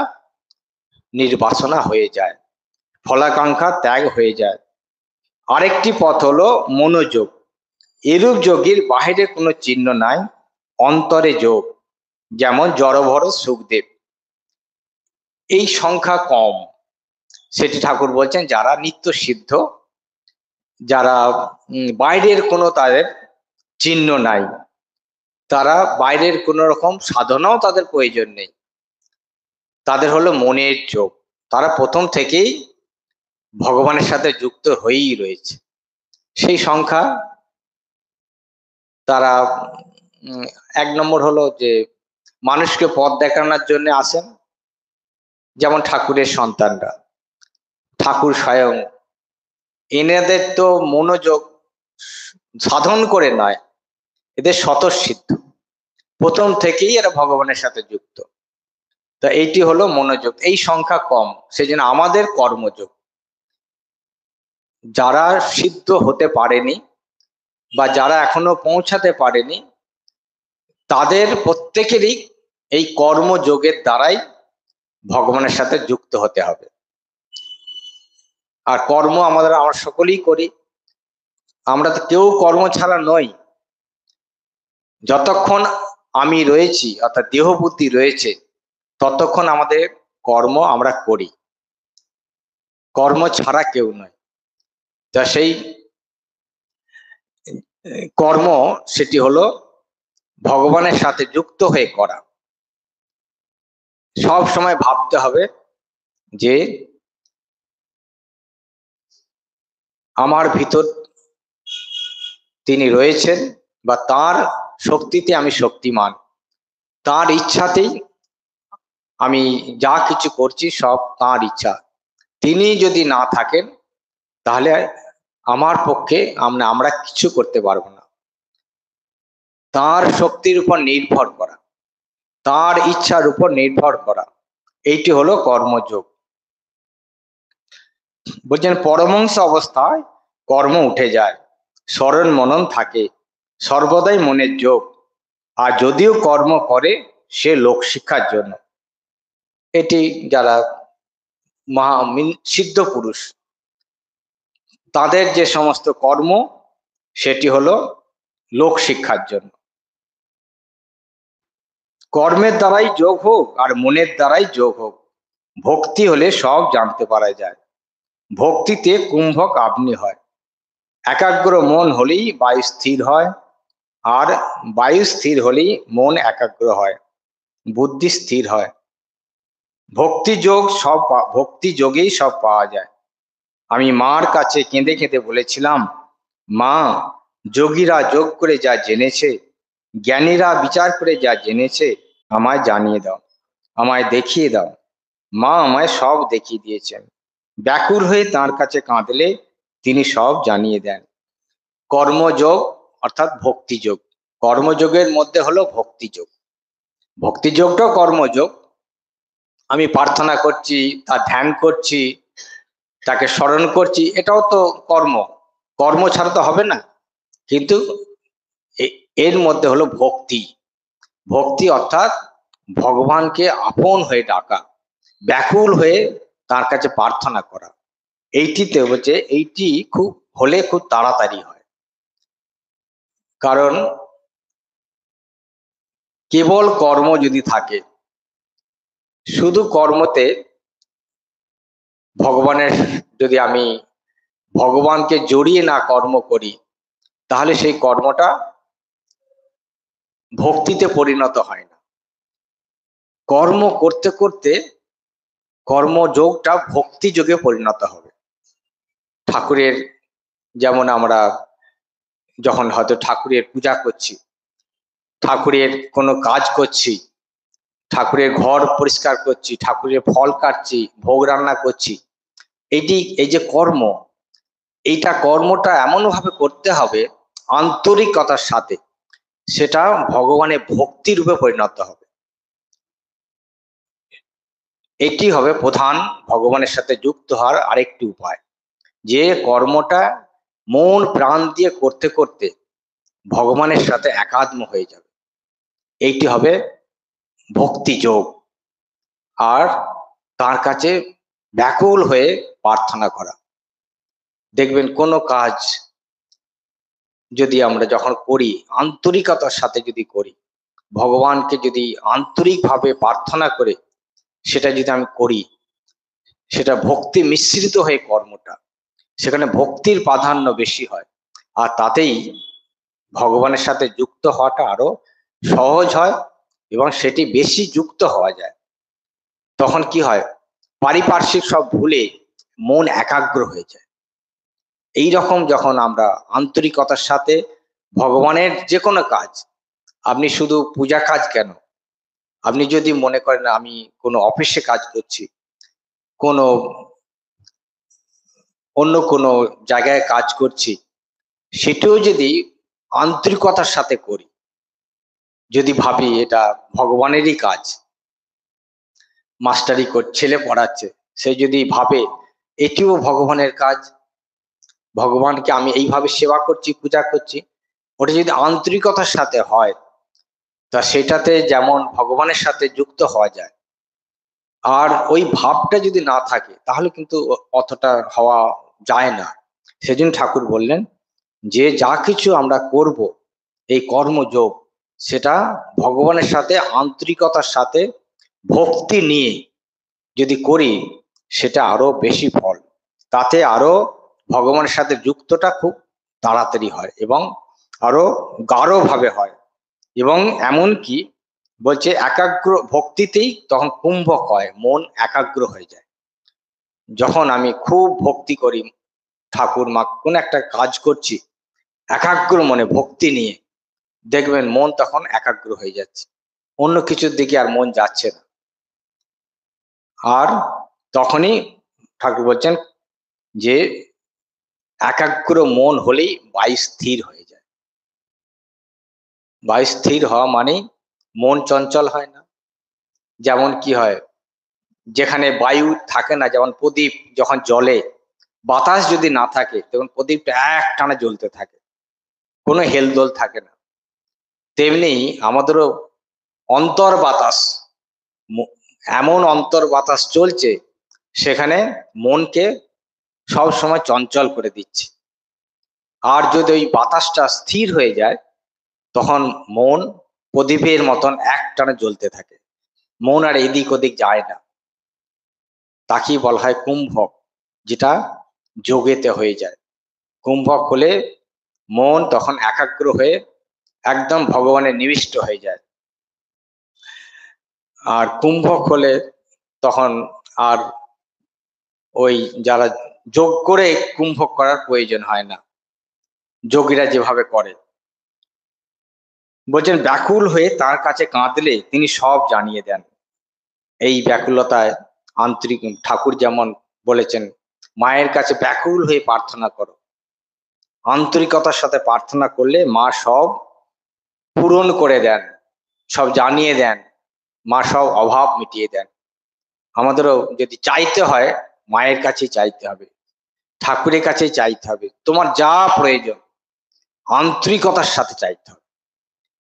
নির্বাসনা হয়ে যায়, ফলাকাঙ্ক্ষা ত্যাগ হয়ে যায়। আরেকটি পথ হলো মনোযোগ। এরূপ যোগীর বাহিরে কোনো চিহ্ন নাই, অন্তরে যোগ, যেমন জড়ভরত সুখদেব। এই সংখ্যা কম, সেটি ঠাকুর বলছেন যারা নিত্য সিদ্ধ, যারা বাইরের কোনো তাদের চিহ্ন নাই, তারা বাইরের কোনো রকম সাধনাও তাদের প্রয়োজন নেই, তাদের হলো মনের যোগ। তারা প্রথম থেকেই ভগবানের সাথে যুক্ত হয়েই রয়েছে। সেই সংখ্যা তারা এক নম্বর হলো যে মানুষকে পথ দেখানোর জন্য আসেন, যেমন ঠাকুরের সন্তানরা, ঠাকুর স্বয়ং। এনাদের তো মনোযোগ সাধন করে নয়, এদের স্বতঃসিদ্ধ, প্রথম থেকেই এরা ভগবানের সাথে যুক্ত। তো এইটি হলো মনোযোগ। এই সংখ্যা কম, সেজন্য আমাদের কর্মযোগ। যারা সিদ্ধ হতে পারেনি বা যারা এখনো পৌঁছাতে পারেনি, তাদের প্রত্যেকেরই এই কর্মযোগের দ্বারাই ভগবানের সাথে যুক্ত হতে হবে। আর কর্ম আমরা সকলেই করি, আমরা তো কেউ কর্ম ছাড়া নই। যতক্ষণ আমি রয়েছি, অর্থাৎ দেহ বুদ্ধি রয়েছে, ততক্ষণ আমাদের কর্ম আমরা করি, কর্ম ছাড়া কেউ নয়। তা সেই কর্ম, সেটি হলো ভগবানের সাথে যুক্ত হয়ে করা। সব সময় ভাবতে হবে যে আমার ভিতর তিনি রয়েছেন, বা তার শক্তিতে আমি শক্তিমান, তার ইচ্ছাতেই আমি যা কিছু করছি সব তার ইচ্ছা। তিনি যদি না থাকেন তাহলে আমার পক্ষে আমরা কিছু করতে পারবো না। তার শক্তির উপর নির্ভর করা, তার ইচ্ছার উপর নির্ভর করা, এইটি হলো কর্মযোগ। বলছেন পরমংস অবস্থায় কর্ম উঠে যায়, স্মরণ মনন থাকে, সর্বদাই মনের যোগ। আর যদিও কর্ম করে সে লোক শিক্ষার জন্য। এটি যারা সিদ্ধ পুরুষ, তাদের যে সমস্ত কর্ম, সেটি হলো লোক শিক্ষার জন্য। কর্মের দ্বারাই যোগ হোক আর মনের দ্বারাই যোগ হোক, ভক্তি হলে সব জানতে পারা যায়। ভক্তিতে কুম্ভক আপনি হয়, একাগ্র মন হলেই বায়ু স্থির হয়, আর বায়ু স্থির হলেই মন একাগ্র হয়, বুদ্ধি স্থির হয়। ভক্তি যোগেই সব পাওয়া যায়। আমি মার কাছে কেঁদে কেঁদে বলেছিলাম, মা, যোগীরা যোগ করে যা জেনেছে, জ্ঞানীরা বিচার করে যা জেনেছে, আমায় জানিয়ে দাও, আমায় দেখিয়ে দাও। মা আমায় সব দেখিয়ে দিয়েছেন। ব্যাকুল হয়ে তাঁর কাছে কাঁদলে তিনি সব জানিয়ে দেন। কর্মযোগ অর্থাৎ ভক্তিযোগ, কর্মযোগের মধ্যে হলো ভক্তিযোগ। ভক্তিযোগটাও কর্মযোগ। আমি প্রার্থনা করছি, তার ধ্যান করছি, তাকে স্মরণ করছি, এটাও তো কর্ম। কর্ম ছাড়া তো হবে না। কিন্তু এর মধ্যে হলো ভক্তি। ভক্তি অর্থাৎ ভগবানকে আপন হয়ে ডাকা, ব্যাকুল হয়ে তার কাছে প্রার্থনা করা। এইটিতে হচ্ছে, এইটি খুব তাড়াতাড়ি হয়। কারণ কেবল কর্ম যদি থাকে, শুধু কর্মতে যদি আমি ভগবানকে জড়িয়ে না কর্ম করি, তাহলে সেই কর্মটা ভক্তিতে পরিণত হয় না। কর্ম করতে করতে কর্মযোগটা ভক্তি যোগে পরিণত হবে। ঠাকুরের, যেমন আমরা যখন হয়তো ঠাকুরের পূজা করছি, ঠাকুরের কোনো কাজ করছি, ঠাকুরের ঘর পরিষ্কার করছি, ঠাকুরের ফল কাটছি, ভোগ রান্না করছি, এই যে কর্মটা এমন ভাবে করতে হবে আন্তরিকতার সাথে, সেটা ভগবানের ভক্তি রূপে পরিণত হবে। এটি হবে প্রধান ভগবানের সাথে যুক্ত হওয়ার আরেকটি উপায়, যে কর্মটা মন প্রাণ দিয়ে করতে করতে ভগবানের সাথে একাত্ম হয়ে যাবে। এইটি হবে ভক্তি যোগ। আর তার কাছে ব্যাকুল হয়ে প্রার্থনা করা। দেখবেন কোনো কাজ যদি আমরা যখন করি, আন্তরিকতার সাথে যদি করি, ভগবানকে যদি আন্তরিকভাবে প্রার্থনা করে সেটা যদি আমি করি, সেটা ভক্তি মিশ্রিত হয়ে কর্মটা, সেখানে ভক্তির প্রাধান্য বেশি হয়। আর তাতেই ভগবানের সাথে যুক্ত হওয়াটা আরো সহজ হয় এবং সেটি বেশি যুক্ত হওয়া যায়। তখন কি হয়, পারিপার্শ্বিক সব ভুলে মন একাগ্র হয়ে যায়। এই রকম যখন আমরা আন্তরিকতার সাথে ভগবানের যে কোনো কাজ, আপনি শুধু পূজা কাজ কেন, আপনি যদি মনে করেন আমি কোনো অফিসে কাজ করছি, কোনো অন্য কোনো জায়গায় কাজ করছি, সেটাও যদি আন্তরিকতার সাথে করি, যদি ভাবি এটা ভগবানেরই কাজ, মাস্টারি ছেলে পড়াচ্ছে, সে যদি ভাবে এটিও ভগবানের কাজ, ভগবানকে আমি এইভাবে সেবা করছি, পূজা করছি, ওটা যদি আন্তরিকতার সাথে হয়, তা সেটাতে যেমন ভগবানের সাথে যুক্ত হওয়া যায়। আর ওই ভাবটা যদি না থাকে তাহলে কিন্তু অতটা হওয়া যায় না। সেদিন ঠাকুর বললেন যে যা কিছু আমরা করব, এই কর্মযোগ, সেটা ভগবানের সাথে আন্তরিকতার সাথে ভক্তি নিয়ে যদি করি, সেটা আরো বেশি ফল, তাতে আরো ভগবানের সাথে যুক্তটা খুব তাড়াতাড়ি হয় এবং আরো গাঢ় ভাবে হয়। এবং এমন কি বলছে, একাগ্র ভক্তিতেই তখন কুম্ভক হয়, মন একাগ্র হয়ে যায়। যখন আমি খুব ভক্তি করি, ঠাকুর মা কোন একটা কাজ করছি, একাগ্র মনে ভক্তি নিয়ে, দেখবেন মন তখন একাগ্র হয়ে যাচ্ছে, অন্য কিছুর দিকে আর মন যাচ্ছে না। আর তখনই ঠাকুর বলছেন যে একাগ্র মন হলেই বায়ু স্থির হয়ে যায়। বায়ু স্থির হওয়া মানে মন চঞ্চল হয় না। যেমন কি হয়, যেখানে বায়ু থাকে না, যেমন প্রদীপ যখন জ্বলে, বাতাস যদি না থাকে তখন প্রদীপটা একটানা জ্বলতে থাকে, কোনো হেলদোল থাকে না। তেমনি আমাদেরও অন্তর বাতাস, এমন অন্তর বাতাস চলছে, সেখানে মনকে সব সময় চঞ্চল করে দিচ্ছে। আর যদি ওই বাতাসটা স্থির হয়ে যায়, তখন মন প্রদীপের মতন একটানা জ্বলতে থাকে, মন আর এদিক ওদিক যায় না। তাকেই বলা হয় কুম্ভক, যেটা যোগেতে হয়ে যায়। কুম্ভক হলে মন তখন একাগ্র হয়ে একদম ভগবানের নিবিষ্ট হয়ে যায়। আর কুম্ভক হলে তখন আর ওই যারা যোগ করে কুম্ভক করার প্রয়োজন হয় না, যোগীরা যেভাবে করে। বলছেন ব্যাকুল হয়ে তার কাছে কাঁদলে তিনি সব জানিয়ে দেন। এই ব্যাকুলতায় আন্তরিক, ঠাকুর যেমন বলেছেন মায়ের কাছে ব্যাকুল হয়ে প্রার্থনা করো, আন্তরিকতার সাথে প্রার্থনা করলে মা সব পূরণ করে দেন, সব জানিয়ে দেন, মা সব অভাব মিটিয়ে দেন। আমাদেরও যদি চাইতে হয়, মায়ের কাছে চাইতে হবে, ঠাকুরের কাছে চাইতে হবে, তোমার যা প্রয়োজন আন্তরিকতার সাথে চাইতে হবে,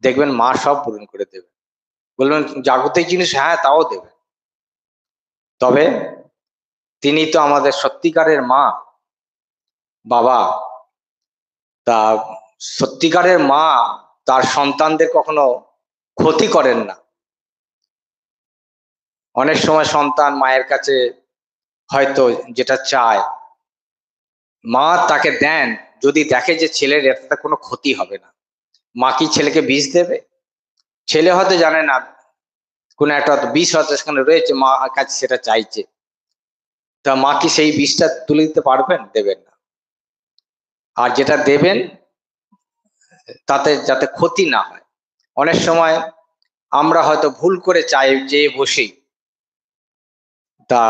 দেখবেন মা সব পূরণ করে দেবে। বলবেন জাগতিক জিনিস, হ্যাঁ তাও দেবে, তবে তিনি তো আমাদের সত্যিকারের মা বাবা। তা সত্যিকারের মা তার সন্তানদের কখনো ক্ষতি করেন না। অনেক সময় সন্তান মায়ের কাছে হয়তো যেটা চায়, মা তাকে দেন, যদি দেখে যে ছেলের এটাতে কোনো ক্ষতি হবে না। মা কি ছেলেকে বিষ দেবে? ছেলে হয়তো জানে না কোনো একটা বিষ হয়তো সেখানে রয়েছে, মা কাছে সেটা চাইছে, তা মা কি সেই বিষটা তুলে দিতে পারবেন? দেবেন না। আর যেটা দেবেন তাতে যাতে ক্ষতি না হয়। অনেক সময় আমরা হয়তো ভুল করে চাই যেয়ে বসি, তা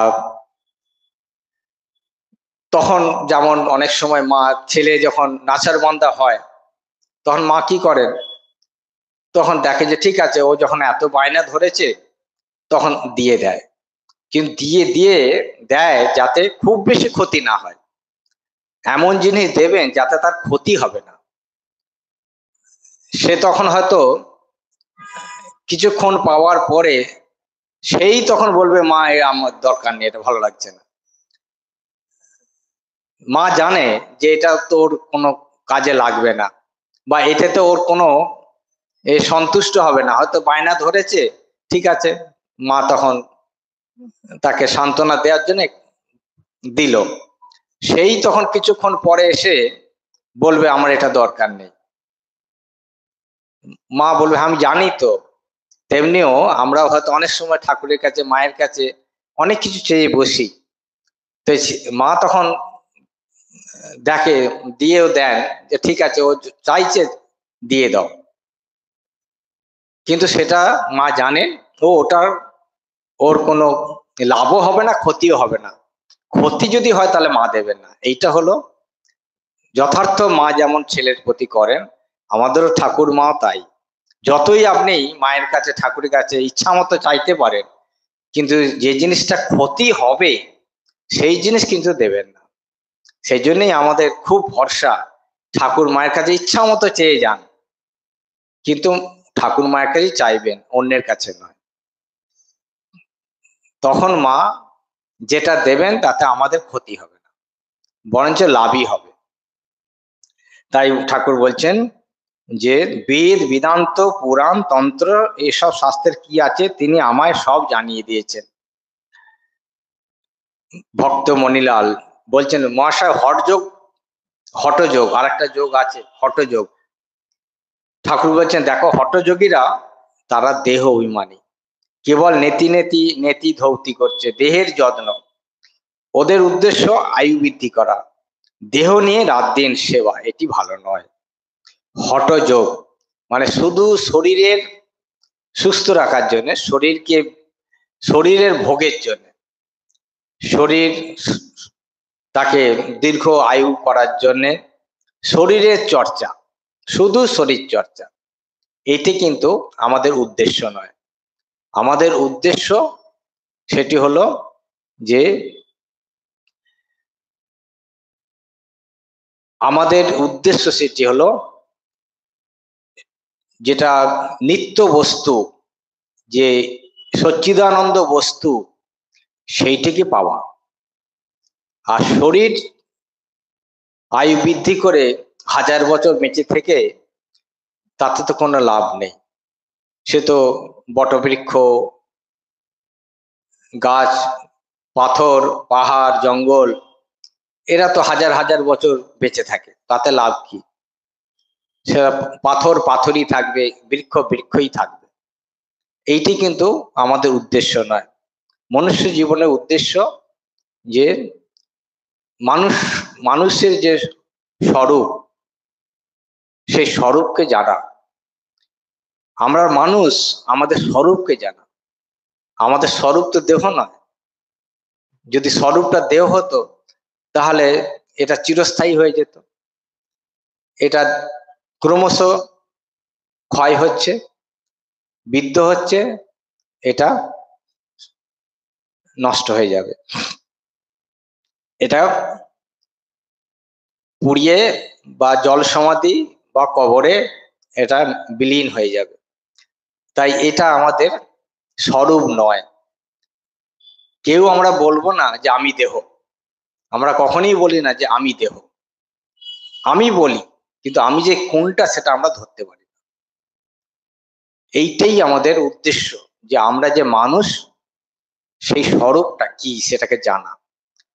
তখন যেমন অনেক সময় মা, ছেলে যখন নাচার বান্দা হয়, তখন মা কি করেন, তখন দেখে যে ঠিক আছে ও যখন এত বায়না ধরেছে, তখন দিয়ে দেয়। কিন্তু দিয়ে দিয়ে দেয় যাতে খুব বেশি ক্ষতি না হয়, এমন জিনিস দেবেন যাতে তার ক্ষতি হবে না। সে তখন হয়তো কিছুক্ষণ পাওয়ার পরে সেই তখন বলবে মা এ আমার দরকার নেই, এটা ভালো লাগছে না। মা জানে যে এটা তোর কোনো কাজে লাগবে না, বা এটাতে ওর কোনো সন্তুষ্ট হবে না, হয়তো বায়না ধরেছে, ঠিক আছে, মা তখন তাকে সান্ত্বনা দেওয়ার জন্য দিল। সেই তখন কিছুক্ষণ পরে এসে বলবে আমার এটা দরকার নেই। মা বলবে আমি জানি তো। তেমনিও আমরাও হয়তো অনেক সময় ঠাকুরের কাছে, মায়ের কাছে অনেক কিছু চেয়ে বসি, তো মা তখন দেখে, দিয়েও দেন যে ঠিক আছে ও চাইছে দিয়ে দাও, কিন্তু সেটা মা জানেন ওটার ওর কোনো লাভও হবে না, ক্ষতিও হবে না। ক্ষতি যদি হয় তাহলে মা দেবেন না। এইটা হলো যথার্থ মা যেমন ছেলের প্রতি করেন, আমাদেরও ঠাকুর মা তাই। যতই আপনি মায়ের কাছে, ঠাকুরের কাছে ইচ্ছা মতো চাইতে পারেন, কিন্তু যে জিনিসটা ক্ষতি হবে সেই জিনিস কিন্তু দেবেন না। সেই জন্যই আমাদের খুব ভরসা, ঠাকুর মায়ের কাছে ইচ্ছা মতো চেয়ে যান, কিন্তু ঠাকুর মায়ের কাছেই চাইবেন, অন্যের কাছে নয়। তখন মা যেটা দেবেন তাতে আমাদের ক্ষতি হবে না, বরঞ্চ লাভই হবে। তাই ঠাকুর বলছেন যে বেদ, বেদান্ত, পুরাণ, তন্ত্র এসব শাস্ত্রের কি আছে তিনি আমায় সব জানিয়ে দিয়েছেন। ভক্ত মণিলাল বলছেন মহাশয় হঠযোগ, হঠযোগ আর একটা যোগ আছে, হঠযোগ। ঠাকুর বলছেন দেখো হঠযোগীরা তারা দেহ অভিমানী, কেবল নেতি নেতি নেতি ধৌতি করছে, দেহের যত্ন। ওদের উদ্দেশ্য আয়ু বৃদ্ধি করা, দেহ নিয়ে রাত দিন সেবা, এটি ভালো নয়। হঠযোগ মানে শুধু শরীরের সুস্থ রাখার জন্য, শরীরকে, শরীরের ভোগের জন্য, শরীর তাকে দীর্ঘ আয়ু করার জন্য শরীরের চর্চা, শুধু শরীর চর্চা, এটি কিন্তু আমাদের উদ্দেশ্য নয়। আমাদের উদ্দেশ্য সেটি হলো যে আমাদের উদ্দেশ্য সেটি হলো যেটা নিত্য বস্তু, যে সচ্চিদানন্দ বস্তু, সেইটিকে পাওয়া। আর শরীর আয়ু বৃদ্ধি করে 1000 বছর বেঁচে থেকে তাতে তো কোনো লাভ নেই। সে তো বটবৃক্ষ, গাছ, পাথর, পাহাড়, জঙ্গল, এরা তো 1000 বছর বেঁচে থাকে, তাতে লাভ কি? সেটা পাথর পাথরই থাকবে, বৃক্ষ বৃক্ষই থাকবে। এইটি কিন্তু আমাদের উদ্দেশ্য নয়। মনুষ্য জীবনের উদ্দেশ্য যে মানুষ, মানুষের যে স্বরূপ, সেই স্বরূপকে জানা। আমরা মানুষ, আমাদের স্বরূপকে জানা। আমাদের স্বরূপ তো দেহ নয়। যদি স্বরূপটা দেহ হতো তাহলে এটা চিরস্থায়ী হয়ে যেত। এটা ক্রমশ ক্ষয় হচ্ছে, বৃদ্ধ হচ্ছে, এটা নষ্ট হয়ে যাবে, এটা পুড়িয়ে বা জল সমাধি বা কবরে এটা বিলীন হয়ে যাবে। তাই এটা আমাদের স্বরূপ নয়। কেউ আমরা বলবো না যে আমি দেহ, আমরা কখনোই বলি না যে আমি দেহ। আমি বলি, কিন্তু আমি যে কোনটা সেটা আমরা ধরতে পারি না। এইটাই আমাদের উদ্দেশ্য, যে আমরা যে মানুষ, সেই স্বরূপটা কি সেটাকে জানা।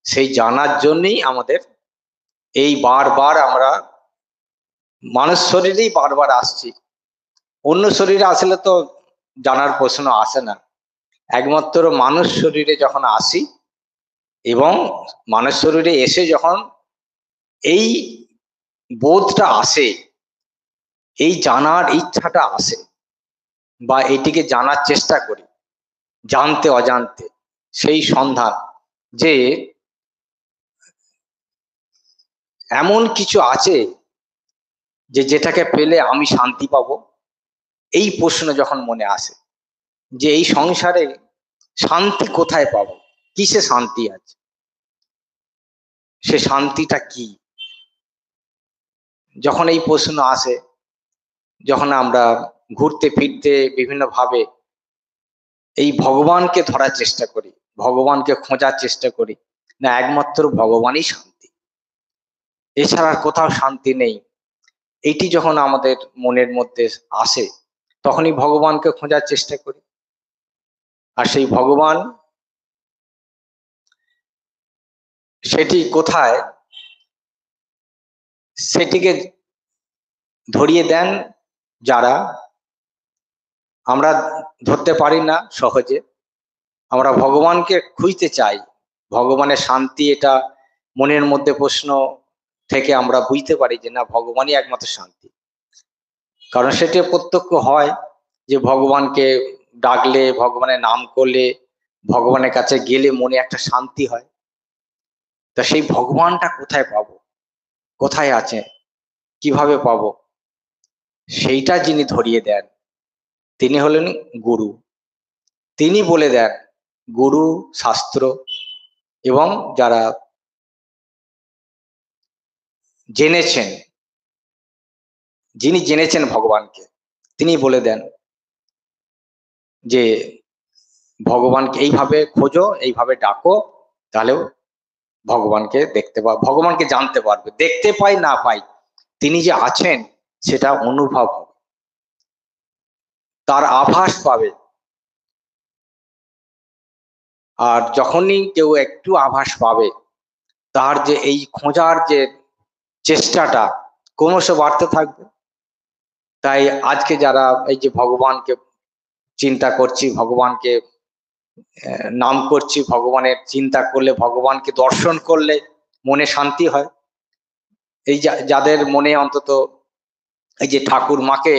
সেই জানার জন্যই আমাদের এই বারবার আমরা মানুষ শরীরেই বারবার আসছি। অন্য শরীরে আসলে তো জানার প্রশ্ন আসে না। একমাত্র মানুষ শরীরে যখন আসি এবং মানুষ শরীরে এসে যখন এই বোধটা আসে, এই জানার ইচ্ছাটা আসে, বা এটিকে জানার চেষ্টা করি, জানতে অজান্তে, সেই সন্ধান যে এমন কিছু আছে যে যেটাকে পেলে আমি শান্তি পাবো। এই প্রশ্ন যখন মনে আসে যে এই সংসারে শান্তি কোথায় পাবো, কিসে শান্তি আছে, সে শান্তিটা কি, যখন এই প্রশ্ন আসে, যখন আমরা ঘুরতে ফিরতে বিভিন্ন ভাবে এই ভগবানকে ধরার চেষ্টা করি, ভগবানকে খোঁজার চেষ্টা করি, না একমাত্র ভগবানই শান্তি। এছাড়া আর কোথাও শান্তি নেই, এইটি যখন আমাদের মনের মধ্যে আসে তখনই ভগবানকে খোঁজার চেষ্টা করি। আর সেই ভগবান সেটি কোথায় সেটিকে ধরিয়ে দেন যারা আমরা ধরতে পারি না সহজে। আমরা ভগবানকে খুঁজতে চাই, ভগবানের শান্তি এটা মনের মধ্যে প্রশ্ন থেকে আমরা বুঝতে পারি যে না, ভগবানই একমাত্র শান্তি। কারণ সেটি প্রত্যক্ষ হয় যে ভগবানকে ডাকলে, ভগবানের নাম করলে, ভগবানের কাছে গেলে মনে একটা শান্তি হয়। তা সেই ভগবানটা কোথায় পাবো, কোথায় আছে, কিভাবে পাবো, সেইটা যিনি ধরিয়ে দেন তিনি হলেন গুরু। তিনি বলে দেন, গুরু, শাস্ত্র এবং যারা জেনেছেন, যিনি জেনেছেন ভগবানকে, তিনি বলে দেন যে ভগবানকে এইভাবে খোঁজো, এইভাবে ডাকো, তাহলেও ভগবানকে দেখতে পাবে, ভগবানকে জানতে পারবে। দেখতে পাই না পাই, তিনি যে আছেন সেটা অনুভব হবে, তার আভাস পাবে। আর যখনই কেউ একটু আভাস পাবে, তার যে এই খোঁজার যে চেষ্টাটা ক্রমশ বাড়তে থাকবে। তাই আজকে যারা এই যে ভগবানকে চিন্তা করছি, ভগবানকে নাম করছি, ভগবানের চিন্তা করলে, ভগবানকে দর্শন করলে মনে শান্তি হয়। এই যাদের মনে অন্তত এই যে ঠাকুর মাকে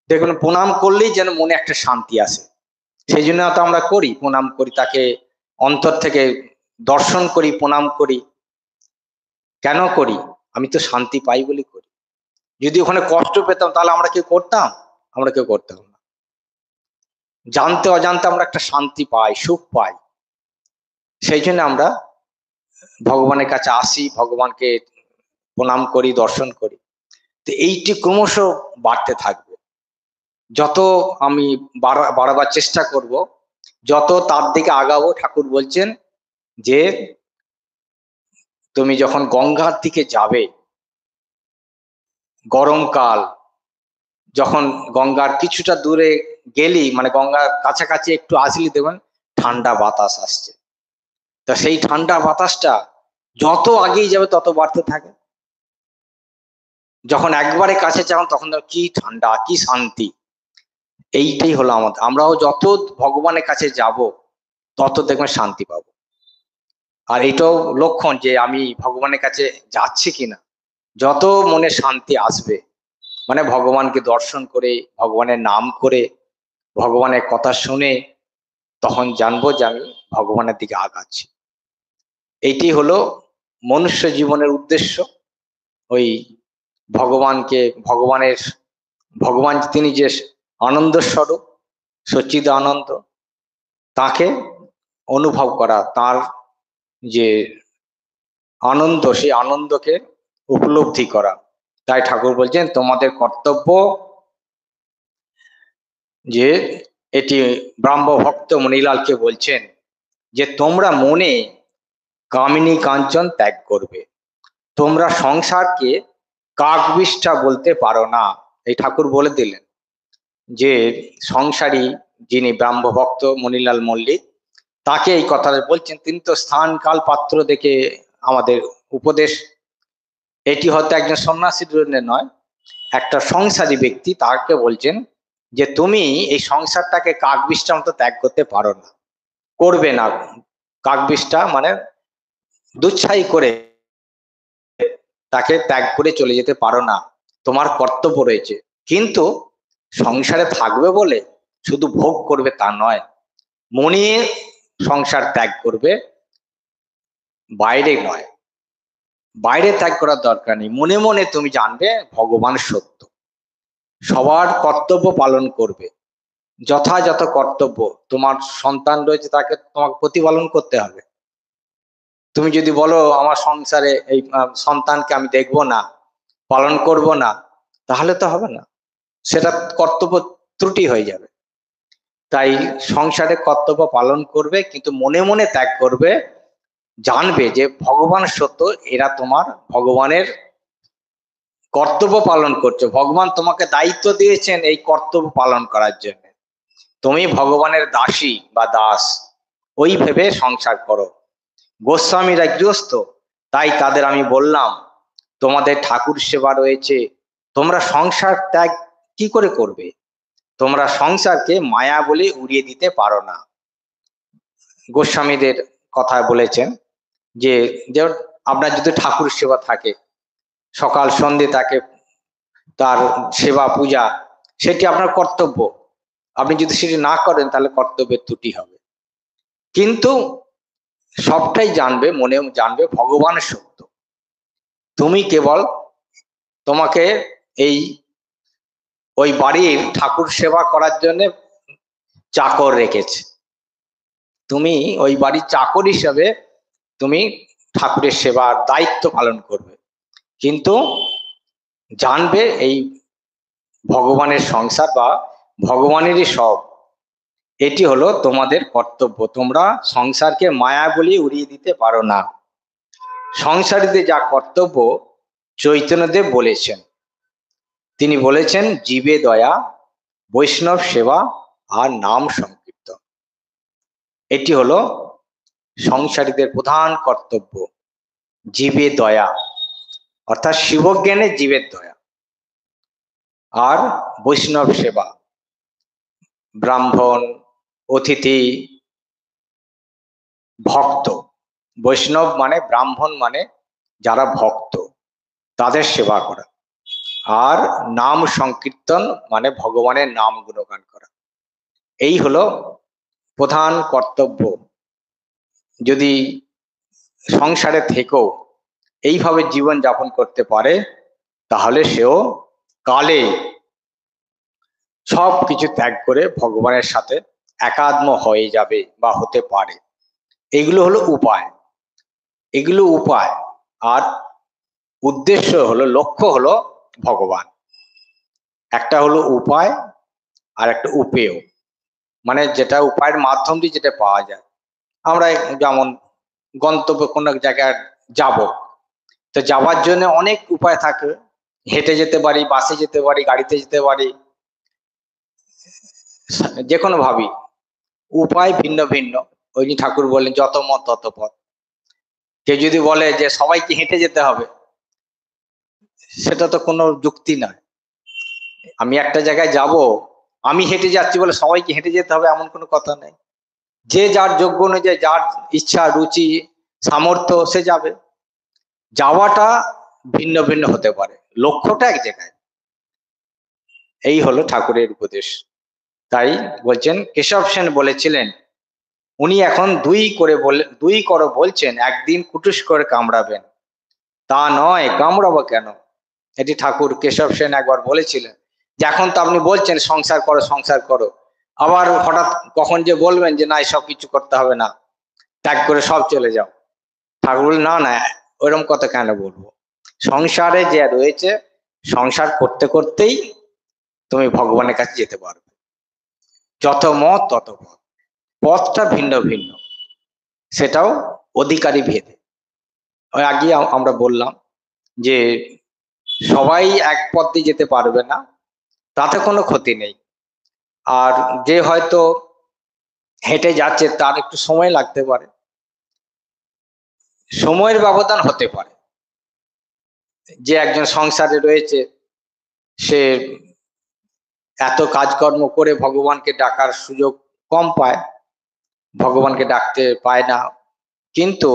দেখুন প্রণাম করলেই যেন মনে একটা শান্তি আসে, সেই জন্য তো আমরা করি, প্রণাম করি, তাকে অন্তর থেকে দর্শন করি, প্রণাম করি। কেন করি? আমি তো শান্তি পাই বলে করি। যদি ওখানে কষ্ট পেতাম তাহলে আমরা কেউ করতাম? আমরা কেউ করতাম না। জানতে অজান্তে আমরা একটা শান্তি পাই, সুখ পাই, সেই জন্য আমরা ভগবানের কাছে আসি, ভগবানকে প্রণাম করি, দর্শন করি। তো এইটি ক্রমশ বাড়তে থাকবে। যত আমি বাড়াবার চেষ্টা করব, যত তার দিকে আগাবো, ঠাকুর বলছেন যে তুমি যখন গঙ্গার দিকে যাবে, গরমকাল, যখন গঙ্গার কিছুটা দূরে গেলি, মানে গঙ্গার কাছাকাছি একটু আসলি, দেখবেন ঠান্ডা বাতাস আসছে। তা সেই ঠান্ডা বাতাসটা যত আগেই যাবে তত বাড়তে থাকে। যখন একবারে কাছে যাও তখন কি ঠান্ডা, কি শান্তি। এইটাই হলো আমাদের, আমরাও যত ভগবানের কাছে যাব তত দেখবেন শান্তি পাবো। আর এটাও লক্ষণ যে আমি ভগবানের কাছে যাচ্ছি কিনা। যত মনে শান্তি আসবে, মানে ভগবানকে দর্শন করে, ভগবানের নাম করে, ভগবানের কথা শুনে, তখন জানবো যে আমি ভগবানের দিকে আগাচ্ছি। এইটি হলো মনুষ্য জীবনের উদ্দেশ্য। ওই ভগবানকে, ভগবান তিনি যে আনন্দ স্বরূপ, সচ্চিদ আনন্দ, তাকে অনুভব করা, তার যে আনন্দ, সেই আনন্দকে উপলব্ধি করা। তাই ঠাকুর বলছেন তোমাদের কর্তব্য যে, এটি ব্রাহ্ম ভক্ত মণিলালকে বলছেন যে তোমরা মনে কামিনী কাঞ্চন ত্যাগ করবে, তোমরা সংসারকে কাকবিষ্ঠা বলতে পারো না। এই ঠাকুর বলে দিলেন যে সংসারী যিনি ব্রাহ্ম ভক্ত মণিলাল মল্লিক, তাকে এই কথাটা বলছেন। তিনি তো স্থান কাল পাত্র দেখে আমাদের উপদেশ, এটি হয়তো একজন সন্ন্যাসীর জন্য নয়, একটা সংসারী ব্যক্তি, তাকে বলছেন যে তুমি এই সংসারটাকে কাকবিষ্ঠা মতো ত্যাগ করতে পারো না, করবে না। কাকবিষ্ঠা মানে দুচ্ছাই করে তাকে ত্যাগ করে চলে যেতে পারো না, তোমার কর্তব্য রয়েছে। কিন্তু সংসারে থাকবে বলে শুধু ভোগ করবে তা নয়, মনে সংসার ত্যাগ করবে, বাইরে নয়। বাইরে ত্যাগ করার দরকার নেই, মনে মনে তুমি জানবে ভগবান সত্য, সবার কর্তব্য পালন করবে, যথাযথ কর্তব্য। তোমার সন্তান রয়েছে, তাকে তোমাকে প্রতিপালন করতে হবে। তুমি যদি বলো আমার সংসারে এই সন্তানকে আমি দেখব না, পালন করব না, তাহলে তো হবে না, সেটা কর্তব্য ত্রুটি হয়ে যাবে। তাই সংসারে কর্তব্য পালন করবে, কিন্তু মনে মনে ত্যাগ করবে, জানবে যে ভগবান সত্য, এরা তোমার ভগবানের কর্তব্য পালন করছো, ভগবান তোমাকে দায়িত্ব দিয়েছেন এই কর্তব্য পালন করার জন্য। তুমি ভগবানের দাসী বা দাস, ওই ভেবে সংসার করো। গোস্বামীরা গৃহস্থ, তাই তাদের আমি বললাম তোমাদের ঠাকুর সেবা রয়েছে, তোমরা সংসার ত্যাগ কি করে করবে? তোমরা সংসারকে মায়া বলে উড়িয়ে দিতে পারো না। গোস্বামীদের কথা বলেছেন যে যেমন আপনার যদি ঠাকুর সেবা থাকে, সকাল সন্ধে তাকে তার সেবা পূজা, সেটি আপনার কর্তব্য। আপনি যদি সেটি না করেন তাহলে কর্তব্যের ত্রুটি হবে। কিন্তু সবটাই জানবে, মনে জানবে ভগবানের সত্য। তুমি কেবল তোমাকে এই ওই বাড়ির ঠাকুর সেবা করার জন্য চাকর রেখেছে, তুমি ওই বাড়ির চাকর হিসাবে তুমি ঠাকুরের সেবার দায়িত্ব পালন করবে। কিন্তু জানবে এই ভগবানের সংসার বা ভগবানেরই সব, এটি হলো তোমাদের কর্তব্য। তোমরা সংসারকে মায়া বলে উড়িয়ে দিতে পারো না। সংসারীদের যা কর্তব্য চৈতন্যদেব বলেছেন, তিনি বলেছেন জীবে দয়া, বৈষ্ণব সেবা আর নাম সংকীর্তন। এটি হলো সংসারীদের প্রধান কর্তব্য। জীবে দয়া অর্থাৎ শিবজ্ঞানে জীবের দয়া, আর বৈষ্ণব সেবা, ব্রাহ্মণ, অতিথি, ভক্ত। বৈষ্ণব মানে ব্রাহ্মণ মানে যারা ভক্ত, তাদের সেবা করা। আর নাম সংকীর্তন মানে ভগবানের নাম গুণগান করা। এই হলো প্রধান কর্তব্য। যদি সংসারে থেকেও এইভাবে জীবন যাপন করতে পারে, তাহলে সেও কালে সব কিছু ত্যাগ করে ভগবানের সাথে একাত্ম হয়ে যাবে বা হতে পারে। এগুলো হলো উপায়, এগুলো উপায়। আর উদ্দেশ্য হলো, লক্ষ্য হলো ভগবান। একটা হলো উপায় আর একটা উপায়, মানে যেটা উপায়ের মাধ্যম দিয়ে যেটা পাওয়া যায়। আমরা যেমন গন্তব্য কোনো এক জায়গায় যাব, তো যাওয়ার জন্য অনেক উপায় থাকে। হেঁটে যেতে পারি, বাসে যেতে পারি, গাড়িতে যেতে পারি, যে কোনো ভাবি। উপায় ভিন্ন ভিন্ন। ওই যে ঠাকুর বললেন যত মত তত পথ। কেউ যদি বলে যে সবাইকে হেঁটে যেতে হবে, সেটা তো কোনো যুক্তি নয়। আমি একটা জায়গায় যাব, আমি হেঁটে যাচ্ছি বলে সবাইকে হেঁটে যেতে হবে এমন কোনো কথা নেই। যে যার যোগ্য অনুযায়ী, যার ইচ্ছা রুচি সামর্থ্য, সে যাবে। যাওয়াটা ভিন্ন ভিন্ন হতে পারে, লক্ষ্যটা এক জায়গায়। এই হলো ঠাকুরের উপদেশ। তাই বলছেন, কেশব সেন বলেছিলেন, উনি এখন দুই করো বলছেন, একদিন কুটুস করে কামড়াবেন। তা নয়, কামড়াবো কেন? এটি ঠাকুর কেশব সেন একবার বলেছিলেন যে এখন তো আপনি বলছেন সংসার করো সংসার করো, আবার হঠাৎ কখন যে বলবেন যে না সব কিছু করতে হবে না, ত্যাগ করে সব চলে যাও। ঠাকুর বললেন না না, ওইরকম কথা কেন বলবো? সংসারে যে রয়েছে, সংসার করতে করতেই তুমি ভগবানের কাছে যেতে পারবে। যত মত তত পথ, পথটা ভিন্ন ভিন্ন, সেটাও অধিকারী ভেদে। ওই আগে আমরা বললাম যে সবাই এক পথ দিয়ে যেতে পারবে না, তাতে কোনো ক্ষতি নেই। আর যে হয়তো হেঁটে যাচ্ছে তার একটু সময় লাগতে পারে, সময়ের ব্যবধান হতে পারে। যে একজন সংসারে রয়েছে, সে এত কাজকর্ম করে ভগবানকে ডাকার সুযোগ কম পায়, ভগবানকে ডাকতে পায় না, কিন্তু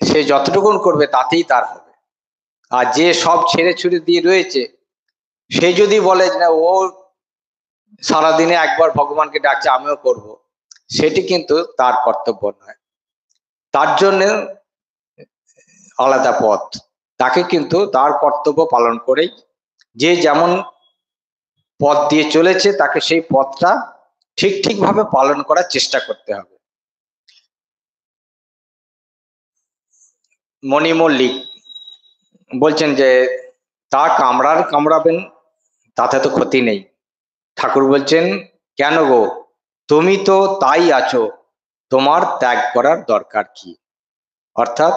সে যতটুকুন করবে তাতেই তার হবে। আর যে সব ছেড়ে ছুড়ে দিয়ে রয়েছে, সে যদি বলে যে ও সারাদিনে একবার ভগবানকে ডাকছে আমিও করব, সেটি কিন্তু তার কর্তব্য নয়। তার জন্য আলাদা পথ। তাকে কিন্তু তার কর্তব্য পালন করেই, যে যেমন পথ দিয়ে চলেছে তাকে সেই পথটা ঠিক ভাবে পালন করার চেষ্টা করতে হবে। মণি মল্লিক বলছেন যে তা কামড়াবেন, তাতে তো ক্ষতি নেই। ঠাকুর বলছেন কেন গো, তুমি তো তাই আছো, তোমার ত্যাগ করার দরকার কি? অর্থাৎ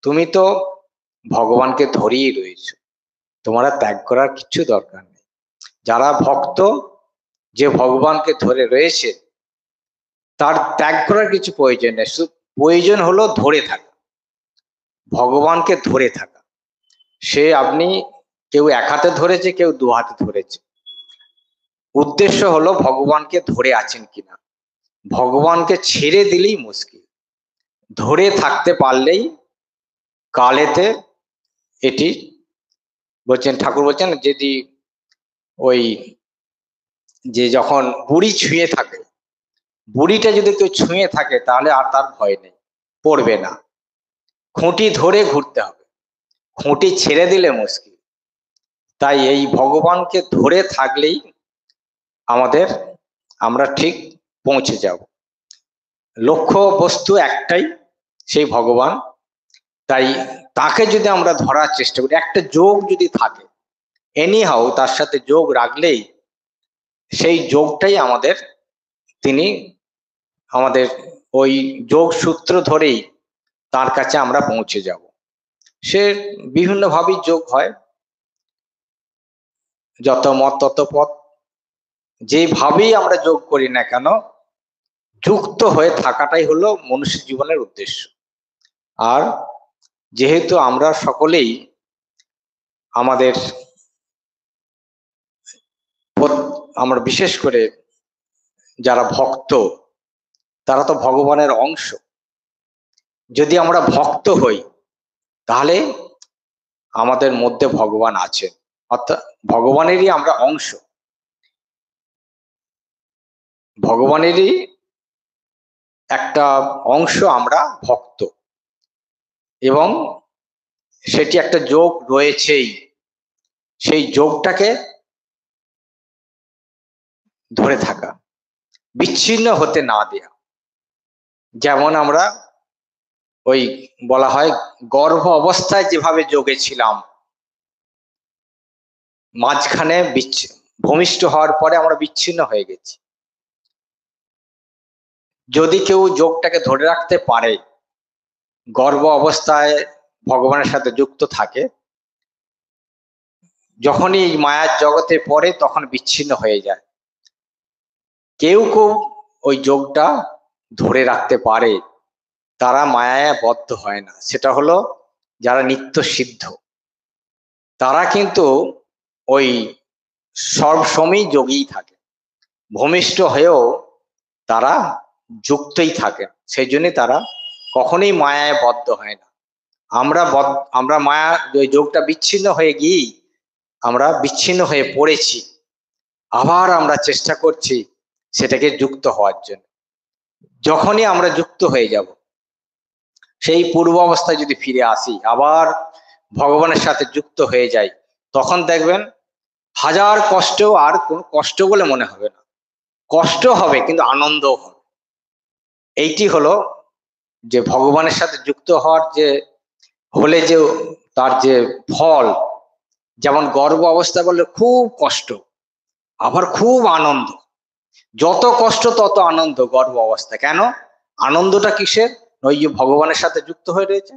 তুমি তো ভগবানকে ধরেই রয়েছো, তোমার আর ত্যাগ করার কিছু দরকার নেই। যারা ভক্ত, যে ভগবানকে ধরে রয়েছে, তার ত্যাগ করার কিছু প্রয়োজন নেই। শুধু প্রয়োজন হলো ধরে থাকা, ভগবানকে ধরে থাকা। সে আপনি কেউ এক হাতে ধরেছে, কেউ দু হাতে ধরেছে, উদ্দেশ্য হলো ভগবানকে ধরে আছেন কিনা। ভগবানকে ছেড়ে দিলেই মুশকিল, ধরে থাকতে পারলেই কালেতে এটি বলছেন, ঠাকুর বলছেন যদি ওই যে যখন বুড়ি ছুঁয়ে থাকে, বুড়িটা যদি কেউ ছুঁয়ে থাকে তাহলে আর তার ভয় নেই, পড়বে না। খুঁটি ধরে ঘুরতে হবে, খুঁটি ছেড়ে দিলে মুশকিল। তাই এই ভগবানকে ধরে থাকলেই আমাদের, আমরা ঠিক পৌঁছে যাব। লক্ষ্য বস্তু একটাই, সেই ভগবান। তাই তাকে যদি আমরা ধরার চেষ্টা করি, একটা যোগ যদি থাকে, এনিহাও তার সাথে যোগ রাখলেই সেই যোগটাই আমাদের, তিনি আমাদের ওই যোগ সূত্র ধরেই তার কাছে আমরা পৌঁছে যাব। সে বিভিন্নভাবেই যোগ হয়, যত মত তত পথ, যেভাবেই আমরা যোগ করি না কেন, যুক্ত হয়ে থাকাটাই হলো মনুষ্য জীবনের উদ্দেশ্য। আর যেহেতু আমরা সকলেই আমাদের, আমরা বিশেষ করে যারা ভক্ত, তারা তো ভগবানের অংশ। যদি আমরা ভক্ত হই তাহলে আমাদের মধ্যে ভগবান আছেন, অর্থাৎ ভগবানেরই আমরা অংশ, ভগবানেরই একটা অংশ আমরা ভক্ত, এবং সেটি একটা যোগ রয়েছেই। সেই যোগটাকে ধরে থাকা, বিচ্ছিন্ন হতে না দেয়া। যেমন আমরা ওই বলা হয় গর্ভ অবস্থায় যেভাবে যোগে ছিলাম, মাঝখানে ভূমিষ্ঠ হওয়ার পরে আমরা বিচ্ছিন্ন হয়ে গেছি। যদি কেউ যোগটাকে ধরে রাখতে পারে, গর্ভ অবস্থায় ভগবানের সাথে যুক্ত থাকে, যখনই এই মায়ার জগতে পড়ে তখন বিচ্ছিন্ন হয়ে যায়। কেউ কেউ ওই যোগটা ধরে রাখতে পারে, তারা মায়ায় বদ্ধ হয় না। সেটা হলো যারা নিত্য সিদ্ধ, তারা কিন্তু ওই সবসময় যোগীই থাকে, ভূমিষ্ঠ হয়েও তারা যুক্তই থাকে। সেই জন্য তারা কখনোই মায়ায় বদ্ধ হয় না। আমরা মায়া, ওই যোগটা বিচ্ছিন্ন হয়ে গিয়েই আমরা বিচ্ছিন্ন হয়ে পড়েছি, আবার আমরা চেষ্টা করছি সেটাকে যুক্ত হওয়ার জন্য। যখনই আমরা যুক্ত হয়ে যাব, সেই পূর্ব অবস্থায় যদি ফিরে আসি, আবার ভগবানের সাথে যুক্ত হয়ে যাই, তখন দেখবেন হাজার কষ্টেও আর কোনো কষ্ট বলে মনে হবে না। কষ্ট হবে কিন্তু আনন্দও হবে। এইটি হলো যে ভগবানের সাথে যুক্ত হওয়ার যে হলে যে তার যে ফল। যেমন গর্ভ অবস্থা বললে খুব কষ্ট, আবার খুব আনন্দ। যত কষ্ট তত আনন্দ গর্ভ অবস্থা। কেন আনন্দটা কিসের? ওই যে ভগবানের সাথে যুক্ত হয়ে রয়েছে,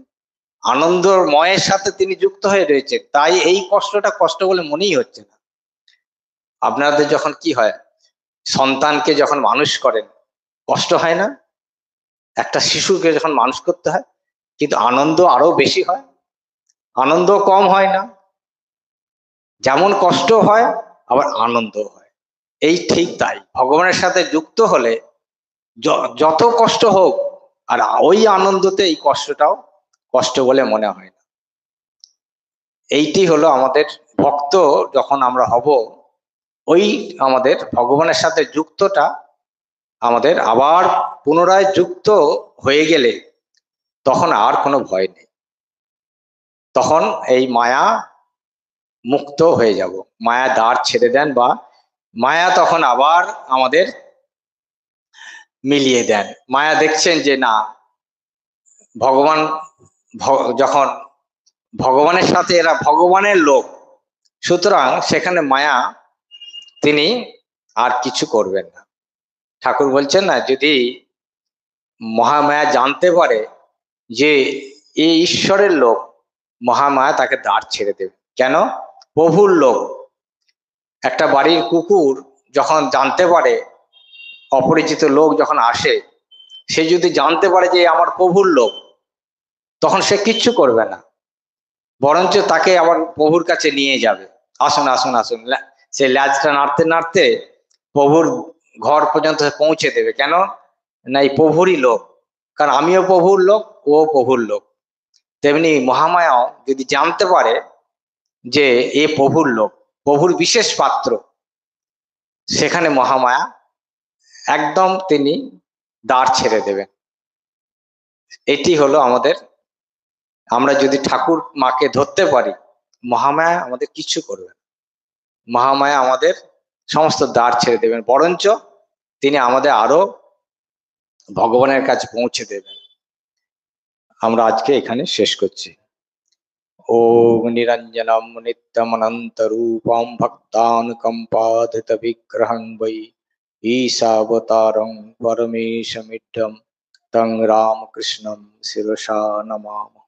আনন্দময়ের সাথে তিনি যুক্ত হয়ে রয়েছে, তাই এই কষ্টটা কষ্ট বলে মনেই হচ্ছে না। আপনাদের যখন কি হয়, সন্তানকে যখন মানুষ করেন, কষ্ট হয় না? একটা শিশুকে যখন মানুষ করতে হয়, কিন্তু আনন্দ আরো বেশি হয়, আনন্দ কম হয় না। যেমন কষ্ট হয় আবার আনন্দ হয়। এই ঠিক তাই, ভগবানের সাথে যুক্ত হলে যত কষ্ট হোক, আর ওই আনন্দতে এই কষ্টটাও কষ্ট বলে মনে হয় না। এইটি হলো আমাদের ভক্ত যখন আমরা হব, ওই আমাদের ভগবানের সাথে যুক্তটা আমাদের আবার পুনরায় যুক্ত হয়ে গেলে তখন আর কোনো ভয় নেই, তখন এই মায়া মুক্ত হয়ে যাব। মায়া দ্বার ছেড়ে দেন, বা মায়া তখন আবার আমাদের মিলিয়ে দেন। মায়া দেখছেন যে না, ভগবান যখন ভগবানের সাথে এরা ভগবানের লোক, সুতরাং সেখানে মায়া তিনি আর কিছু করবেন না। ঠাকুর বলছেন না, যদি মহামায়া জানতে পারে যে এই ঈশ্বরের লোক, মহামায়া তাকে দ্বার ছেড়ে দেবে। কেন? প্রভুর লোক। একটা বাড়ির কুকুর যখন জানতে পারে, অপরিচিত লোক যখন আসে, সে যদি জানতে পারে যে আমার প্রভুর লোক, তখন সে কিচ্ছু করবে না, বরঞ্চ তাকে আবার প্রভুর কাছে নিয়ে যাবে। আসুন আসুন আসুন, সে ল্যাজটা নাড়তে নাড়তে প্রভুর ঘর পর্যন্ত পৌঁছে দেবে। কেন না, এই প্রভুরই লোক, কারণ আমিও প্রভুর লোক, ও প্রভুর লোক। তেমনি মহামায়াও যদি জানতে পারে যে এ প্রভুর লোক, প্রভুর বিশেষ পাত্র, সেখানে মহামায়া একদম তিনি দ্বার ছেড়ে দেবেন। এটি হলো আমাদের, আমরা যদি ঠাকুর মাকে ধরতে পারি, মহামায়া আমাদের কিছু করবে না। মহামায়া আমাদের সমস্ত দ্বার ছেড়ে দেবেন, বরঞ্চ তিনি আমাদের আরো ভগবানের কাছে পৌঁছে দেবেন। আমরা আজকে এখানে শেষ করছি। ওম নিরঞ্জনম নিত্যমনন্ত রূপম ভক্তানুকম্পাধিত বিগ্রহং বৈ ঈশাবতারং পরমেশমিড্ঢম তং রামকৃষ্ণম শিরসা নমামः।